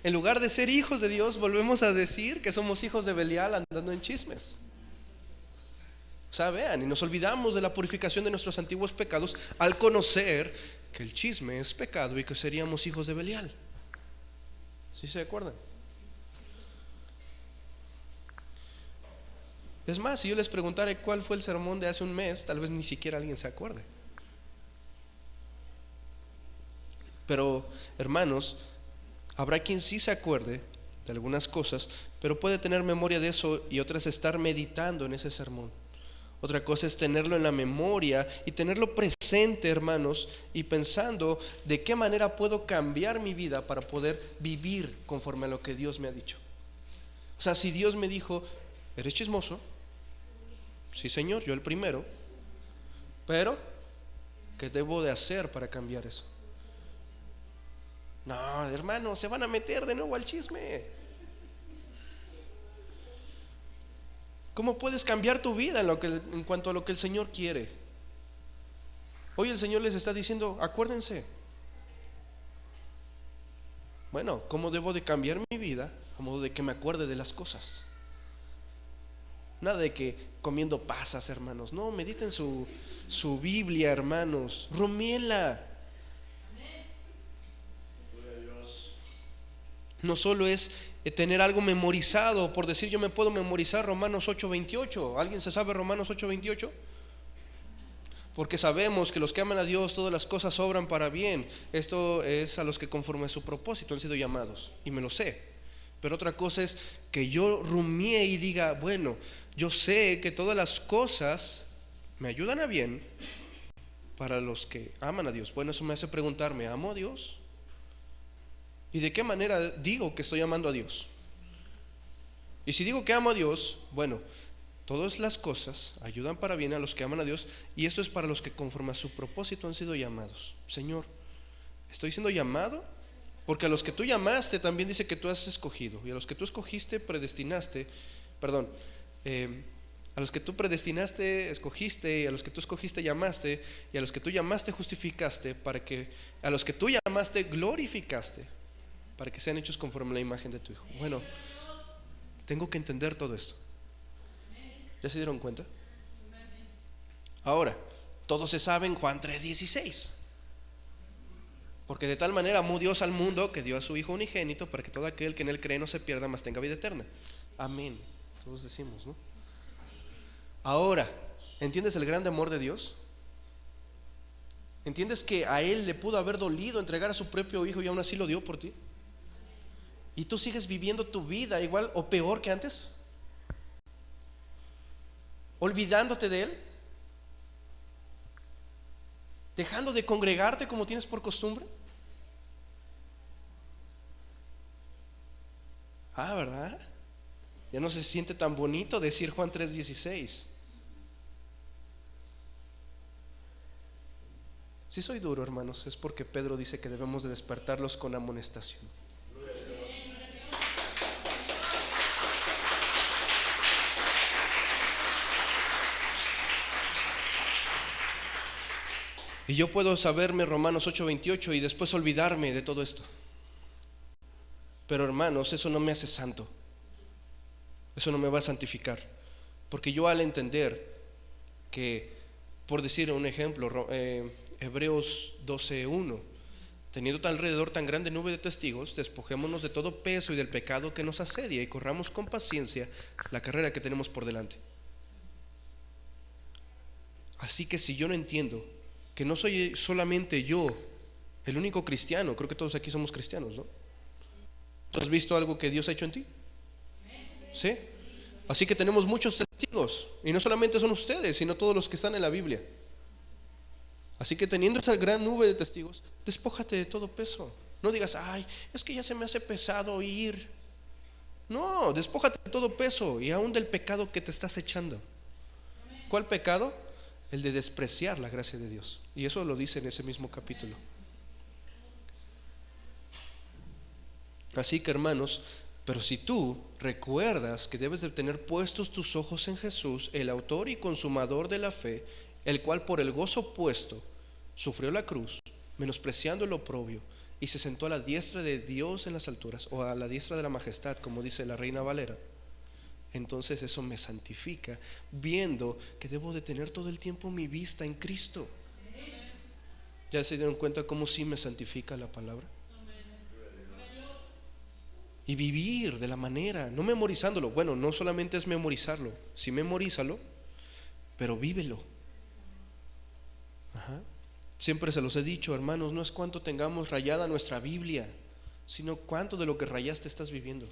en lugar de ser hijos de Dios, volvemos a decir que somos hijos de Belial andando en chismes. O sea, vean, y nos olvidamos de la purificación de nuestros antiguos pecados al conocer que el chisme es pecado y que seríamos hijos de Belial. ¿Sí se acuerdan? Es más, si yo les preguntara cuál fue el sermón de hace un mes, tal vez ni siquiera alguien se acuerde. Pero, hermanos, habrá quien sí se acuerde de algunas cosas, pero puede tener memoria de eso y otras estar meditando en ese sermón. Otra cosa es tenerlo en la memoria y tenerlo presente, hermanos, y pensando de qué manera puedo cambiar mi vida para poder vivir conforme a lo que Dios me ha dicho. O sea, si Dios me dijo, ¿eres chismoso? Sí, Señor, yo el primero. Pero, ¿qué debo de hacer para cambiar eso? No, hermano, se van a meter de nuevo al chisme. ¿Cómo puedes cambiar tu vida en cuanto a lo que el Señor quiere? Hoy el Señor les está diciendo, acuérdense. Bueno, ¿cómo debo de cambiar mi vida? A modo de que me acuerde de las cosas. Nada de que comiendo pasas, hermanos. No, mediten su Biblia, hermanos. Rumiénla. No solo es tener algo memorizado, por decir yo me puedo memorizar Romanos 8:28. ¿Alguien se sabe Romanos 8:28? Porque sabemos que los que aman a Dios todas las cosas obran para bien. Esto es a los que conforme a su propósito han sido llamados, y me lo sé. Pero otra cosa es que yo rumie y diga, bueno, yo sé que todas las cosas me ayudan a bien para los que aman a Dios. Bueno, eso me hace preguntarme, ¿amo a Dios? ¿Y de qué manera digo que estoy amando a Dios? Y si digo que amo a Dios, bueno, todas las cosas ayudan para bien a los que aman a Dios, y esto es para los que conforme a su propósito han sido llamados. Señor, ¿estoy siendo llamado? Porque a los que tú llamaste también dice que tú has escogido, y a los que tú escogiste predestinaste, a los que tú predestinaste escogiste, y a los que tú escogiste llamaste, y a los que tú llamaste justificaste, para que a los que tú llamaste glorificaste, para que sean hechos conforme a la imagen de tu Hijo. Bueno, tengo que entender todo esto. ¿Ya se dieron cuenta? Ahora, todos se saben Juan 3:16. Porque de tal manera amó Dios al mundo que dio a su Hijo unigénito para que todo aquel que en él cree no se pierda, mas tenga vida eterna. Amén. Todos decimos, ¿no? Ahora, ¿entiendes el gran amor de Dios? ¿Entiendes que a él le pudo haber dolido entregar a su propio Hijo y aún así lo dio por ti? ¿Y tú sigues viviendo tu vida igual o peor que antes? ¿Olvidándote de él? ¿Dejando de congregarte como tienes por costumbre? ¿Verdad? Ya no se siente tan bonito decir Juan 3:16. Si soy duro, hermanos, es porque Pedro dice que debemos de despertarlos con amonestación. Y yo puedo saberme Romanos 8:28 y después olvidarme de todo esto. Pero hermanos, eso no me hace santo. Eso no me va a santificar. Porque yo al entender que, por decir un ejemplo, Hebreos 12:1, teniendo alrededor tan grande nube de testigos, despojémonos de todo peso y del pecado que nos asedia y corramos con paciencia la carrera que tenemos por delante. Así que si yo no entiendo que no soy solamente yo el único cristiano, creo que todos aquí somos cristianos, ¿no? ¿Tú has visto algo que Dios ha hecho en ti? ¿Sí? Así que tenemos muchos testigos, y no solamente son ustedes, sino todos los que están en la Biblia. Así que teniendo esa gran nube de testigos, despójate de todo peso. No digas, ay, es que ya se me hace pesado ir. No, despójate de todo peso y aún del pecado que te estás echando. ¿Cuál pecado? El de despreciar la gracia de Dios. Y eso lo dice en ese mismo capítulo. Así que hermanos, pero si tú recuerdas que debes de tener puestos tus ojos en Jesús, el autor y consumador de la fe, el cual por el gozo puesto sufrió la cruz, menospreciando el oprobio, y se sentó a la diestra de Dios en las alturas, o a la diestra de la majestad, como dice la Reina Valera. Entonces eso me santifica, viendo que debo de tener todo el tiempo mi vista en Cristo. ¿Ya se dieron cuenta cómo sí me santifica la palabra? Y vivir de la manera, no memorizándolo. Bueno, no solamente es memorizarlo, sí memorízalo, pero vívelo. Siempre se los he dicho, hermanos, no es cuánto tengamos rayada nuestra Biblia, sino cuánto de lo que rayaste estás viviendo.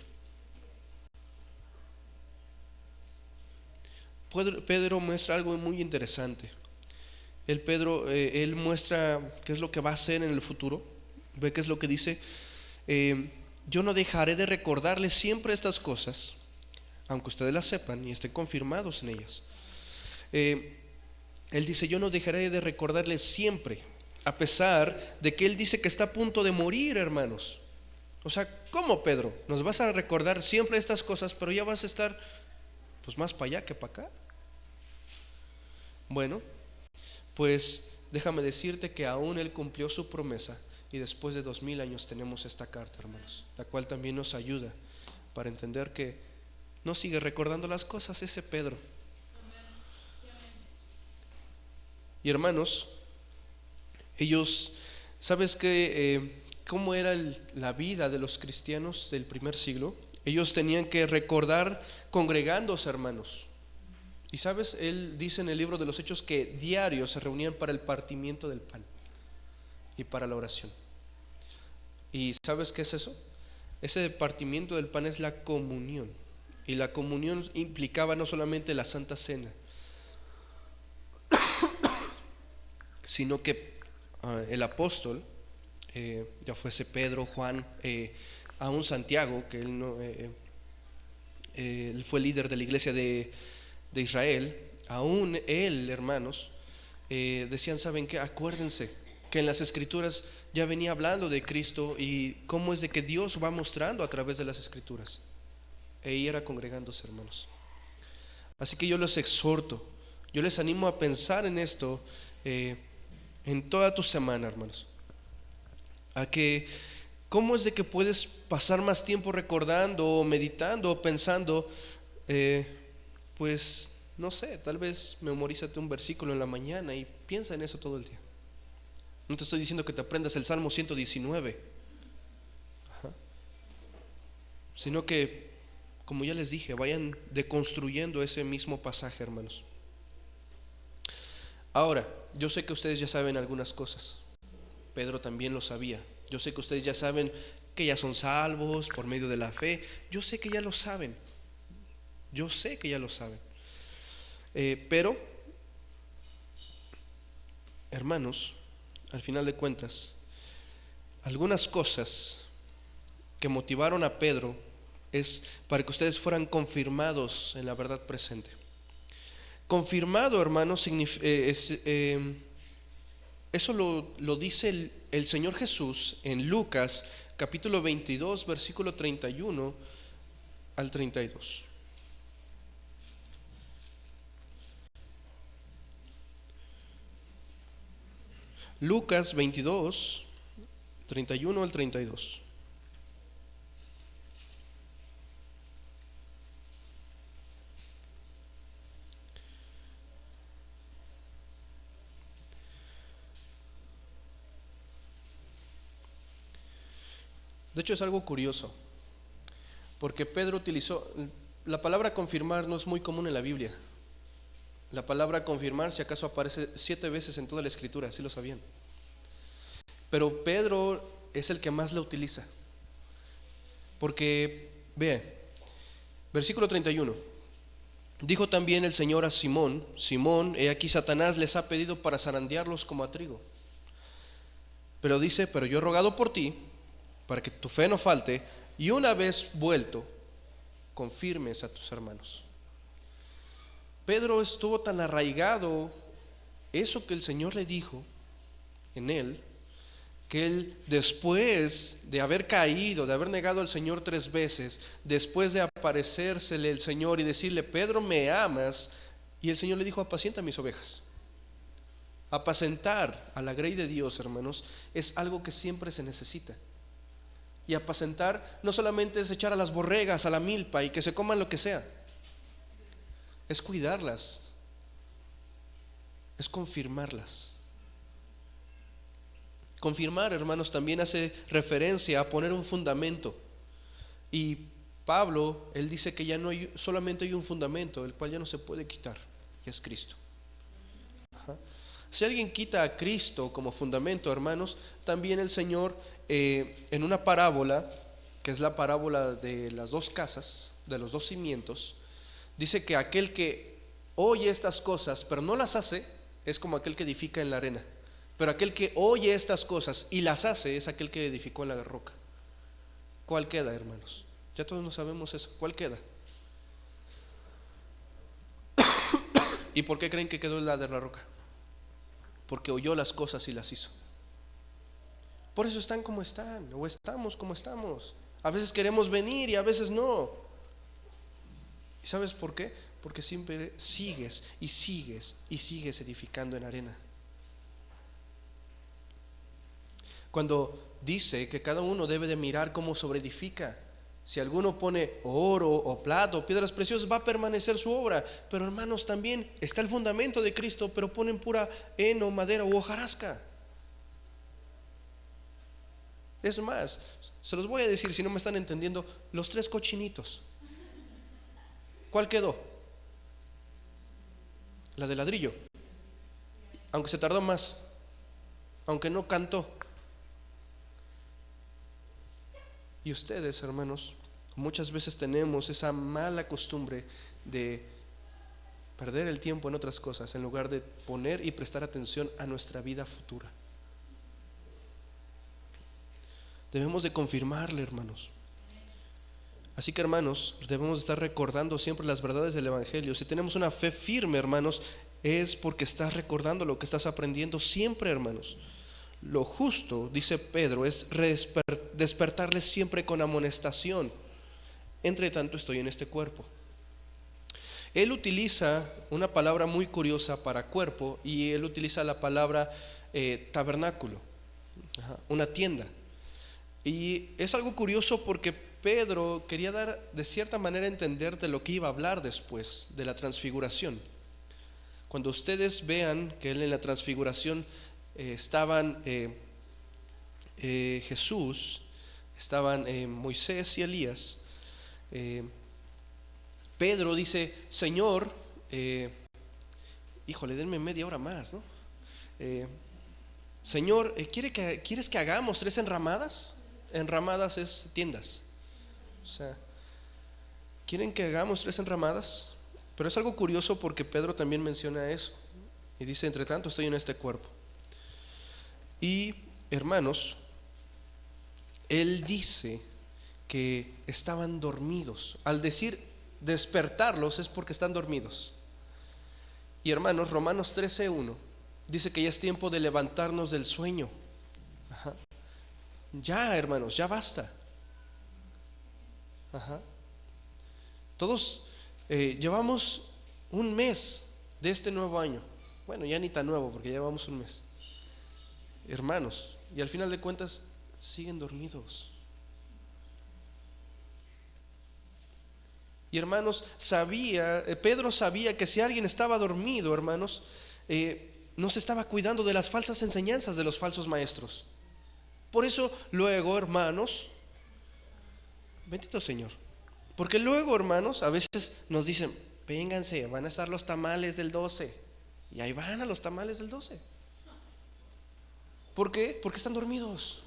Pedro muestra algo muy interesante. Él muestra qué es lo que va a hacer en el futuro. Ve qué es lo que dice. Yo no dejaré de recordarles siempre estas cosas, aunque ustedes las sepan y estén confirmados en ellas. Él dice, yo no dejaré de recordarles siempre, a pesar de que él dice que está a punto de morir, hermanos. O sea, ¿cómo, Pedro? Nos vas a recordar siempre estas cosas, pero ya vas a estar pues más para allá que para acá. Bueno, pues déjame decirte que aún él cumplió su promesa y después de 2000 años tenemos esta carta, hermanos, la cual también nos ayuda para entender que no sigue recordando las cosas ese Pedro. Y hermanos, ellos, ¿sabes qué? ¿Cómo era la vida de los cristianos del primer siglo? Ellos tenían que recordar congregándose, hermanos. Y sabes, él dice en el libro de los Hechos que diario se reunían para el partimiento del pan y para la oración. ¿Y sabes qué es eso? Ese partimiento del pan es la comunión. Y la comunión implicaba no solamente la Santa Cena, sino que el apóstol, ya fuese Pedro, Juan, aún Santiago, que él fue líder de la iglesia de Israel, aún él, hermanos, decían, ¿saben qué? Acuérdense que en las escrituras ya venía hablando de Cristo y cómo es de que Dios va mostrando a través de las escrituras. Y era congregándose, hermanos. Así que yo los exhorto, yo les animo a pensar en esto en toda tu semana, hermanos, a que cómo es de que puedes pasar más tiempo recordando o meditando o pensando, pues no sé, tal vez memorízate un versículo en la mañana y piensa en eso todo el día. No te estoy diciendo que te aprendas el Salmo 119, sino que, como ya les dije, vayan deconstruyendo ese mismo pasaje, hermanos. Ahora, yo sé que ustedes ya saben algunas cosas. Pedro también lo sabía. Yo sé que ustedes ya saben que ya son salvos por medio de la fe. Yo sé que ya lo saben. Yo sé que ya lo saben. Pero, hermanos, al final de cuentas, algunas cosas que motivaron a Pedro es para que ustedes fueran confirmados en la verdad presente. Confirmado, hermanos, eso lo dice el Señor Jesús en Lucas capítulo 22, versículo 31 al 32. Lucas 22, 31 al 32. De hecho es algo curioso, porque Pedro utilizó, la palabra confirmar no es muy común en la Biblia. La palabra confirmar si acaso aparece 7 veces en toda la escritura, ¿sí lo sabían? Pero Pedro es el que más la utiliza, porque, ve, versículo 31, dijo también el Señor a Simón, Simón, he aquí Satanás les ha pedido para zarandearlos como a trigo. Pero dice, pero yo he rogado por ti, para que tu fe no falte, y una vez vuelto, confirmes a tus hermanos. Pedro estuvo tan arraigado eso que el Señor le dijo en él, que él, después de haber caído, de haber negado al Señor 3 veces, después de aparecérsele el Señor y decirle, Pedro, ¿me amas? Y el Señor le dijo, apacienta mis ovejas. Apacentar a la grey de Dios, hermanos, es algo que siempre se necesita. Y apacentar no solamente es echar a las borregas a la milpa y que se coman lo que sea, es cuidarlas, es confirmarlas. Confirmar, hermanos, también hace referencia a poner un fundamento. Y Pablo, él dice que ya no hay, solamente hay un fundamento, el cual ya no se puede quitar, y es Cristo. Si alguien quita a Cristo como fundamento, hermanos, también el Señor en una parábola, que es la parábola de las 2 casas, de los 2 cimientos, dice que aquel que oye estas cosas pero no las hace, es como aquel que edifica en la arena. Pero aquel que oye estas cosas y las hace es aquel que edificó en la roca. ¿Cuál queda, hermanos? Ya todos no sabemos eso. ¿Cuál queda? ¿Y por qué creen que quedó la de la roca? Porque oyó las cosas y las hizo. Por eso están como están, o estamos como estamos. A veces queremos venir y a veces no. ¿Y sabes por qué? Porque siempre sigues y sigues y sigues edificando en arena. Cuando dice que cada uno debe de mirar cómo sobreedifica. Si alguno pone oro o plata o piedras preciosas, va a permanecer su obra. Pero hermanos, también está el fundamento de Cristo, pero ponen pura heno, madera o hojarasca. Es más, se los voy a decir si no me están entendiendo, los 3 cochinitos. ¿Cuál quedó? La de ladrillo. Aunque se tardó más, aunque no cantó. Y ustedes, hermanos, muchas veces tenemos esa mala costumbre de perder el tiempo en otras cosas en lugar de poner y prestar atención a nuestra vida futura. Debemos de confirmarle, hermanos. Así que, hermanos, debemos estar recordando siempre las verdades del Evangelio. Si tenemos una fe firme, hermanos, es porque estás recordando lo que estás aprendiendo siempre, hermanos. Lo justo, dice Pedro, es despertarles siempre con amonestación. Entre tanto estoy en este cuerpo. Él utiliza una palabra muy curiosa para cuerpo, y él utiliza la palabra tabernáculo, una tienda. Y es algo curioso porque Pedro quería dar de cierta manera a entender de lo que iba a hablar después de la transfiguración. Cuando ustedes vean que él en la transfiguración estaban Jesús, estaban Moisés y Elías, Pedro dice: Señor, híjole, denme media hora más, ¿no? Señor, ¿quieres que hagamos 3 enramadas? Enramadas es tiendas. O sea, ¿quieren que hagamos 3 enramadas? Pero es algo curioso porque Pedro también menciona eso y dice: entre tanto estoy en este cuerpo. Y hermanos, él dice que estaban dormidos. Al decir despertarlos es porque están dormidos. Y hermanos, Romanos 13:1 dice que ya es tiempo de levantarnos del sueño. Ajá. Ya, hermanos, ya basta. Ajá. Todos llevamos un mes de este nuevo año. Bueno, ya ni tan nuevo porque ya llevamos un mes, hermanos, y al final de cuentas siguen dormidos. Y hermanos, Pedro sabía que si alguien estaba dormido, hermanos, no se estaba cuidando de las falsas enseñanzas de los falsos maestros. Por eso luego, hermanos, bendito Señor, porque luego, hermanos, a veces nos dicen: vénganse, van a estar los tamales del 12. Y ahí van a los tamales del 12. ¿Por qué? Porque están dormidos.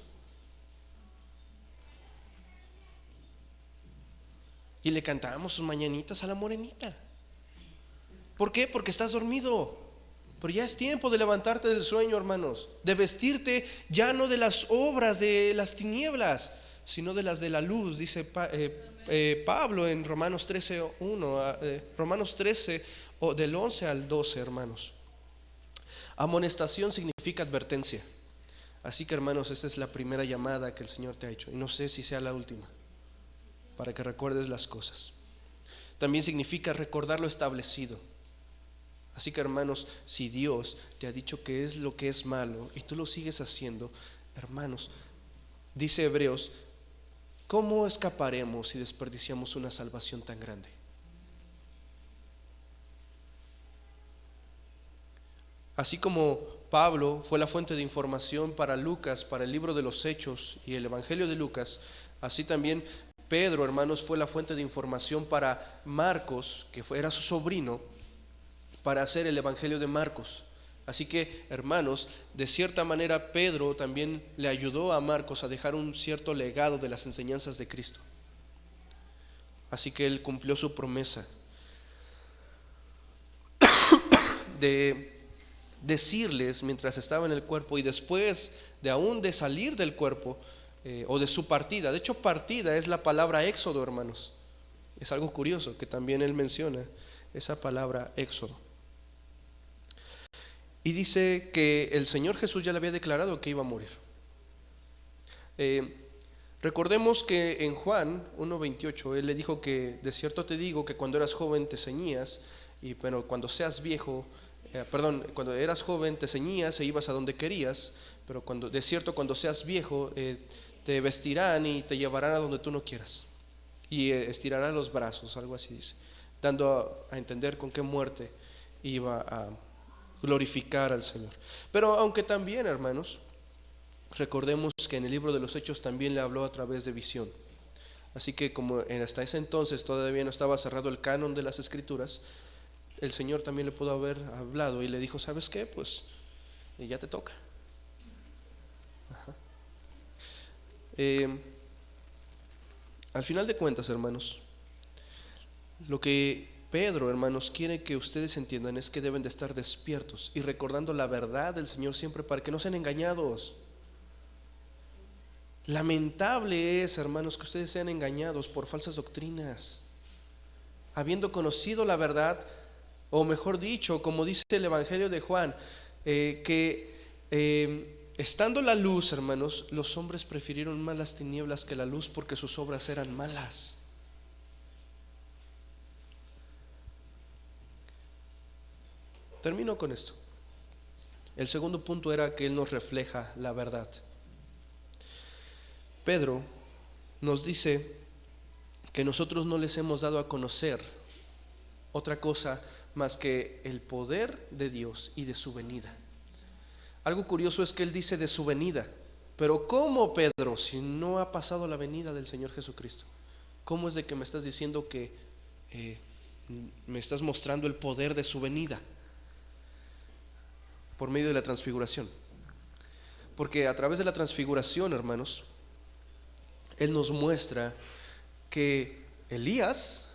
Y le cantamos sus mañanitas a la morenita. ¿Por qué? Porque estás dormido. Pero ya es tiempo de levantarte del sueño, hermanos, de vestirte ya no de las obras de las tinieblas, sino de las de la luz. Dice Pablo en Romanos 13:1, Romanos 13 del 11 al 12, hermanos. Amonestación significa advertencia. Así que, hermanos, esta es la primera llamada que el Señor te ha hecho, y no sé si sea la última, para que recuerdes las cosas. También significa recordar lo establecido. Así que, hermanos, si Dios te ha dicho que es lo que es malo y tú lo sigues haciendo, hermanos, dice Hebreos: ¿cómo escaparemos si desperdiciamos una salvación tan grande? Así como Pablo fue la fuente de información para Lucas, para el libro de los Hechos y el Evangelio de Lucas, así también Pedro, hermanos, fue la fuente de información para Marcos, que era su sobrino, para hacer el Evangelio de Marcos. Así que, hermanos, de cierta manera Pedro también le ayudó a Marcos a dejar un cierto legado de las enseñanzas de Cristo. Así que él cumplió su promesa. de decirles mientras estaba en el cuerpo y después de aún de salir del cuerpo, o de su partida. De hecho, partida es la palabra éxodo, hermanos. Es algo curioso que también él menciona esa palabra éxodo. Y dice que el Señor Jesús ya le había declarado que iba a morir. Recordemos que en Juan 1:28 él le dijo que de cierto te digo que cuando eras joven te ceñías, pero cuando seas viejo, cuando eras joven te ceñías e ibas a donde querías, pero de cierto cuando seas viejo te vestirán y te llevarán a donde tú no quieras, y estirarán los brazos, algo así dice, dando a entender con qué muerte iba a glorificar al Señor. Pero aunque también, hermanos, recordemos que en el libro de los Hechos también le habló a través de visión. Así que como hasta ese entonces todavía no estaba cerrado el canon de las Escrituras, el Señor también le pudo haber hablado y le dijo, ¿sabes qué? Pues ya te toca. Ajá. Al final de cuentas, hermanos, lo que Pedro, hermanos, quiere que ustedes entiendan es que deben de estar despiertos y recordando la verdad del Señor siempre para que no sean engañados. Lamentable es, hermanos, que ustedes sean engañados por falsas doctrinas, habiendo conocido la verdad, o mejor dicho, como dice el Evangelio de Juan, estando la luz, hermanos, los hombres prefirieron más las tinieblas que la luz porque sus obras eran malas. Termino con esto. El segundo punto era que Él nos refleja la verdad. Pedro nos dice que nosotros no les hemos dado a conocer otra cosa más que el poder de Dios y de su venida. Algo curioso es que él dice de su venida, pero ¿cómo, Pedro, si no ha pasado la venida del Señor Jesucristo? ¿Cómo es de que me estás diciendo que me estás mostrando el poder de su venida? Por medio de la transfiguración. Porque a través de la transfiguración, hermanos, Él nos muestra que Elías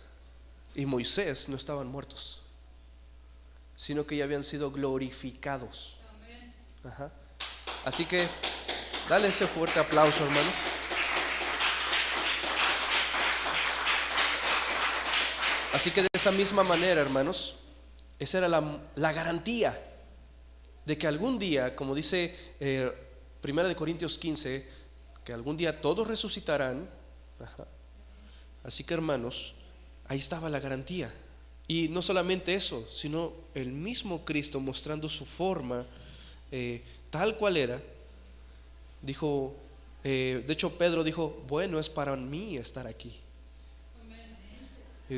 y Moisés no estaban muertos, sino que ya habían sido glorificados. Ajá. Así que dale ese fuerte aplauso, hermanos. Así que de esa misma manera, hermanos, esa era la garantía de que algún día, como dice 1 Corintios 15, que algún día todos resucitarán. Ajá. Así que, hermanos, ahí estaba la garantía. Y no solamente eso, sino el mismo Cristo mostrando su forma tal cual era. Dijo, de hecho Pedro dijo, bueno, es para mí estar aquí.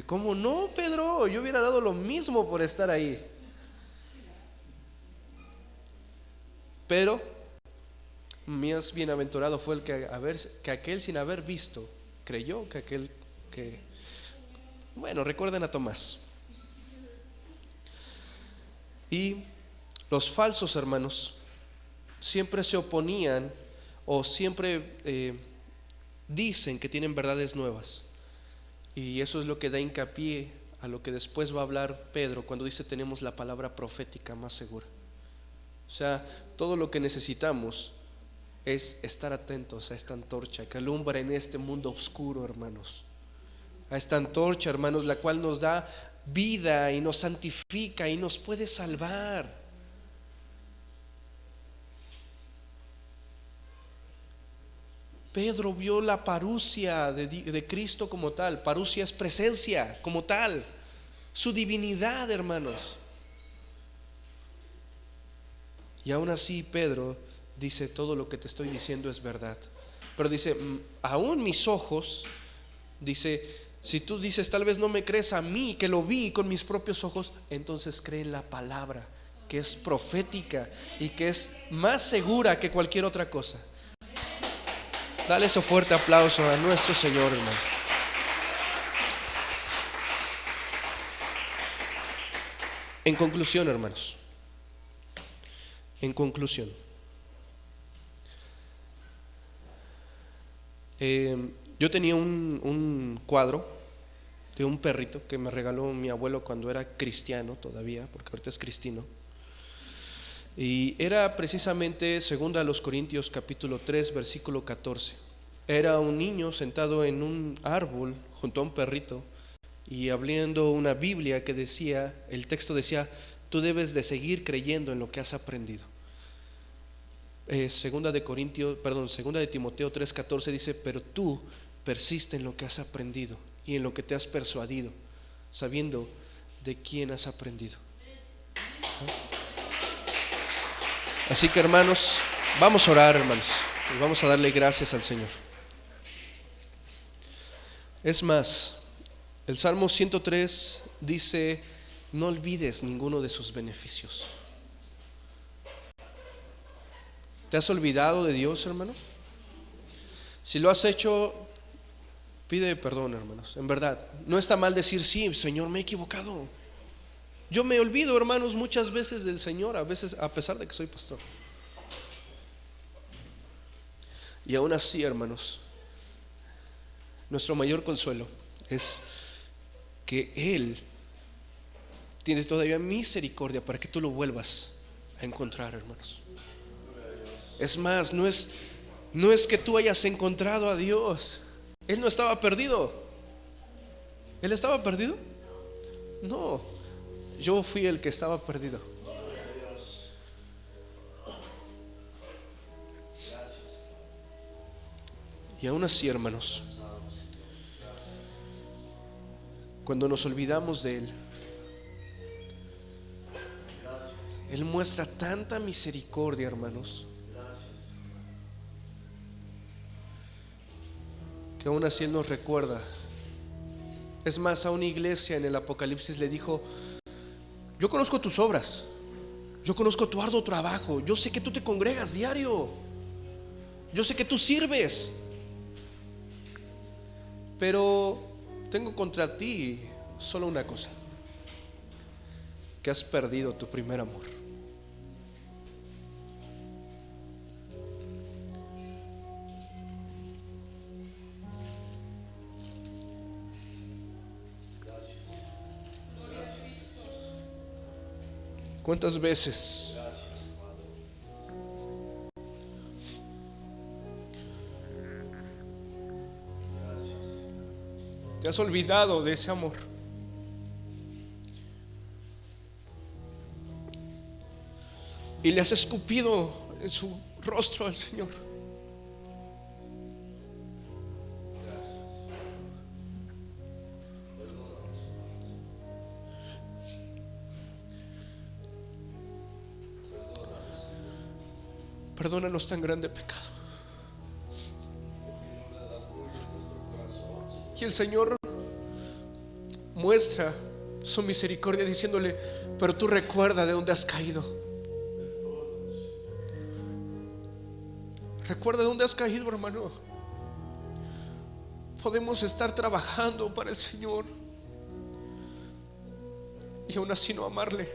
¿Cómo no, Pedro? Yo hubiera dado lo mismo por estar ahí. Pero más bienaventurado fue el que aquel sin haber visto creyó, que aquel que... Bueno, recuerden a Tomás. Y los falsos, hermanos, siempre se oponían o siempre dicen que tienen verdades nuevas. Y eso es lo que da hincapié a lo que después va a hablar Pedro cuando dice tenemos la palabra profética más segura. O sea, todo lo que necesitamos es estar atentos a esta antorcha que alumbra en este mundo oscuro, hermanos. A esta antorcha, hermanos, la cual nos da vida y nos santifica y nos puede salvar. Pedro vio la parusia de Cristo como tal. Parusia es presencia como tal, su divinidad, hermanos. Y aún así Pedro dice, todo lo que te estoy diciendo es verdad. Pero dice, aún mis ojos, dice, si tú dices tal vez no me crees a mí que lo vi con mis propios ojos, entonces cree en la palabra que es profética y que es más segura que cualquier otra cosa. Dale ese fuerte aplauso a nuestro Señor, hermano. En conclusión, hermanos, en conclusión, yo tenía un cuadro de un perrito que me regaló mi abuelo cuando era cristiano todavía, porque ahorita es cristino. Y era precisamente 2 Corintios capítulo 3 versículo 14. Era un niño sentado en un árbol junto a un perrito y abriendo una Biblia que decía, el texto decía: tú debes de seguir creyendo en lo que has aprendido. Segunda de Timoteo 3:14 dice: pero tú persiste en lo que has aprendido y en lo que te has persuadido, sabiendo de quién has aprendido. Así que, hermanos, vamos a orar, hermanos, y vamos a darle gracias al Señor. Es más, el Salmo 103 dice: no olvides ninguno de sus beneficios. ¿Te has olvidado de Dios, hermano? Si lo has hecho, pide perdón, hermanos. En verdad, no está mal decir: sí, Señor, me he equivocado. Yo me olvido, hermanos, muchas veces del Señor, a veces, a pesar de que soy pastor. Y aún así, hermanos, nuestro mayor consuelo es que Él tiene todavía misericordia para que tú lo vuelvas a encontrar, hermanos. Es más, no es que tú hayas encontrado a Dios. Él no estaba perdido. ¿Él estaba perdido? No, yo fui el que estaba perdido. Y aún así, hermanos, cuando nos olvidamos de Él, Él muestra tanta misericordia, hermanos, que aún así Él nos recuerda. Es más, a una iglesia en el Apocalipsis le dijo: yo conozco tus obras, yo conozco tu arduo trabajo, yo sé que tú te congregas diario, yo sé que tú sirves, pero tengo contra ti solo una cosa: que has perdido tu primer amor. ¿Cuántas veces te has olvidado de ese amor? Y le has escupido en su rostro al Señor. Perdónanos tan grande pecado. Y el Señor muestra su misericordia diciéndole: pero tú recuerda de dónde has caído. Recuerda de dónde has caído, hermano. Podemos estar trabajando para el Señor y aún así no amarle,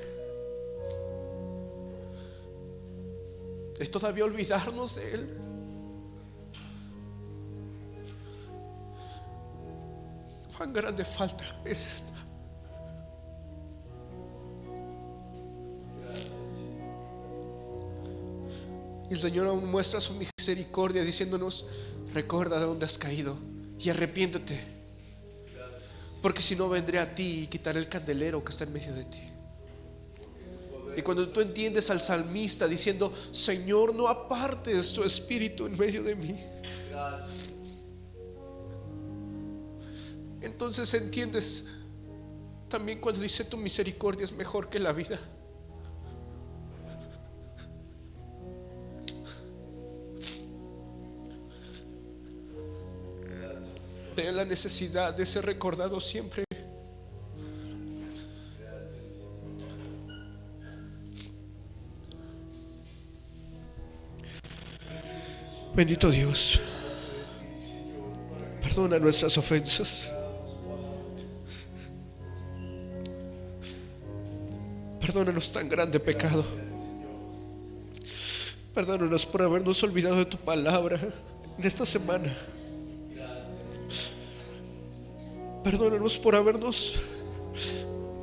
es todavía olvidarnos de Él. Cuán grande falta es esta. Y el Señor aún muestra su misericordia diciéndonos: recuerda de dónde has caído y arrepiéntete, porque si no, vendré a ti y quitaré el candelero que está en medio de ti. Y cuando tú entiendes al salmista diciendo: Señor, no apartes tu espíritu en medio de mí, entonces entiendes también cuando dice: tu misericordia es mejor que la vida. Ten la necesidad de ser recordado siempre. Bendito Dios, perdona nuestras ofensas. Perdónanos tan grande pecado. Perdónanos por habernos olvidado de tu palabra en esta semana. Perdónanos por habernos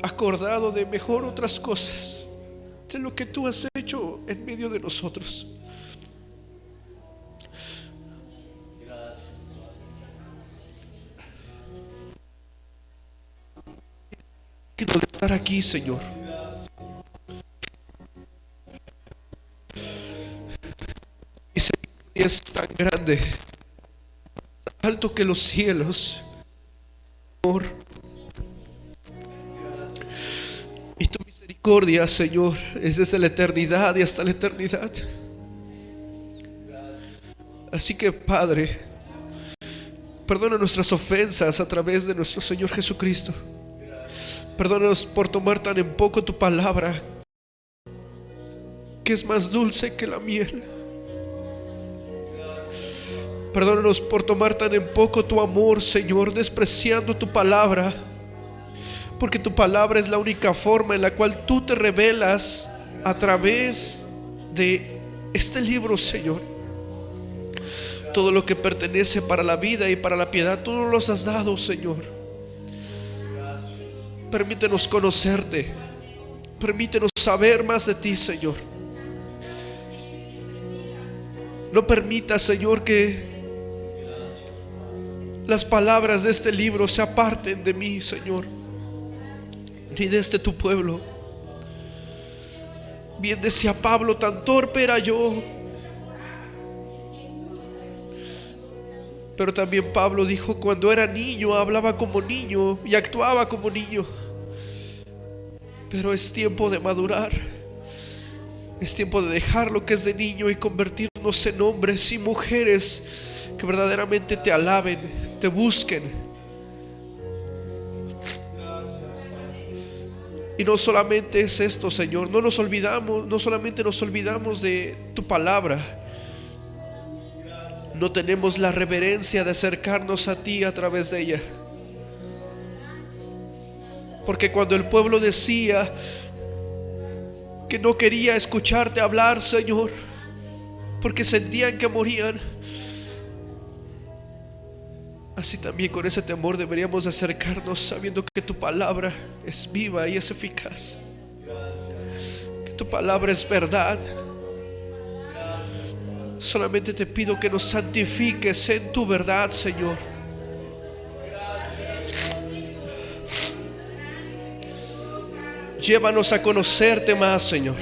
acordado de mejor otras cosas, de lo que tú has hecho en medio de nosotros. Que no estar aquí, Señor. Y es tan grande, alto que los cielos, Señor. Y tu misericordia, Señor, es desde la eternidad y hasta la eternidad. Así que, Padre, perdona nuestras ofensas a través de nuestro Señor Jesucristo. Perdónanos por tomar tan en poco tu palabra, que es más dulce que la miel. Perdónanos por tomar tan en poco tu amor, Señor, despreciando tu palabra, porque tu palabra es la única forma en la cual tú te revelas a través de este libro, Señor. Todo lo que pertenece para la vida y para la piedad, tú nos los has dado, Señor. Permítenos conocerte, permítenos saber más de ti, Señor. No permita, Señor, que las palabras de este libro se aparten de mí, Señor, ni de este tu pueblo. Bien decía Pablo, tan torpe era yo. Pero también Pablo dijo, cuando era niño hablaba como niño y actuaba como niño. Pero es tiempo de madurar. Es tiempo de dejar lo que es de niño y convertirnos en hombres y mujeres que verdaderamente te alaben, te busquen. Y no solamente es esto, Señor, no solamente nos olvidamos de tu palabra. No tenemos la reverencia de acercarnos a ti a través de ella. Porque cuando el pueblo decía que no quería escucharte hablar, Señor, porque sentían que morían, así también con ese temor deberíamos acercarnos, sabiendo que tu palabra es viva y es eficaz, que tu palabra es verdad. Solamente te pido que nos santifiques en tu verdad, Señor. Llévanos a conocerte más, Señor.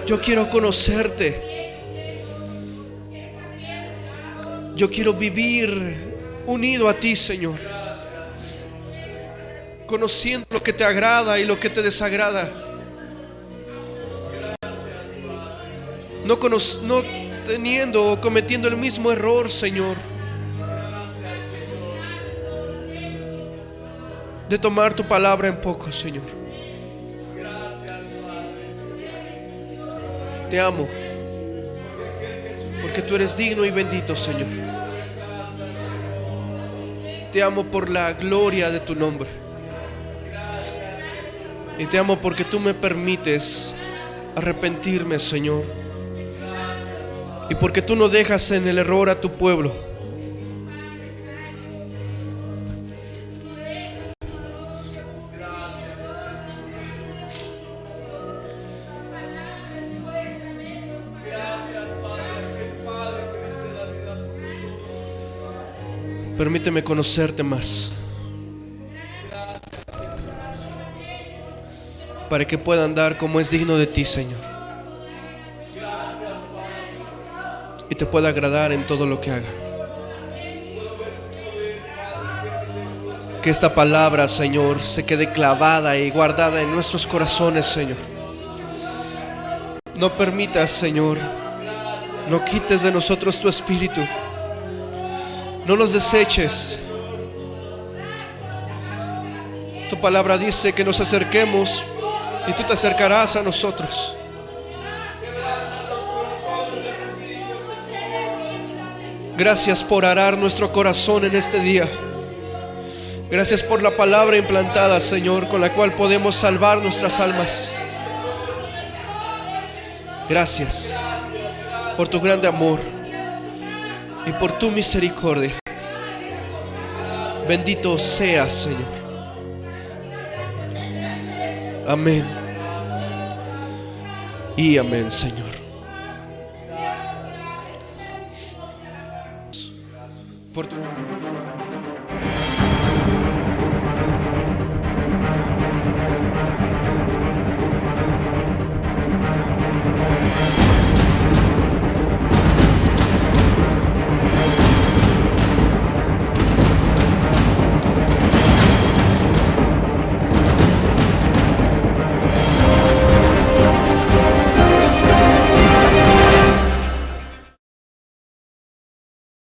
Yo quiero conocerte. Yo quiero vivir unido a ti, Señor, conociendo lo que te agrada y lo que te desagrada. No teniendo o cometiendo el mismo error, Señor, de tomar tu palabra en poco, Señor. Te amo, porque tú eres digno y bendito, Señor. Te amo por la gloria de tu nombre. Y te amo porque tú me permites arrepentirme, Señor. Y porque tú no dejas en el error a tu pueblo. Permíteme conocerte más, para que pueda andar como es digno de ti, Señor, y te pueda agradar en todo lo que haga. Que esta palabra, Señor, se quede clavada y guardada en nuestros corazones, Señor. No permitas, Señor, no quites de nosotros tu espíritu. No nos deseches. Tu palabra dice que nos acerquemos y tú te acercarás a nosotros. Gracias por arar nuestro corazón en este día. Gracias por la palabra implantada, Señor, con la cual podemos salvar nuestras almas. Gracias por tu grande amor y por tu misericordia. Bendito seas, Señor. Amén. Y amén, Señor. Por tu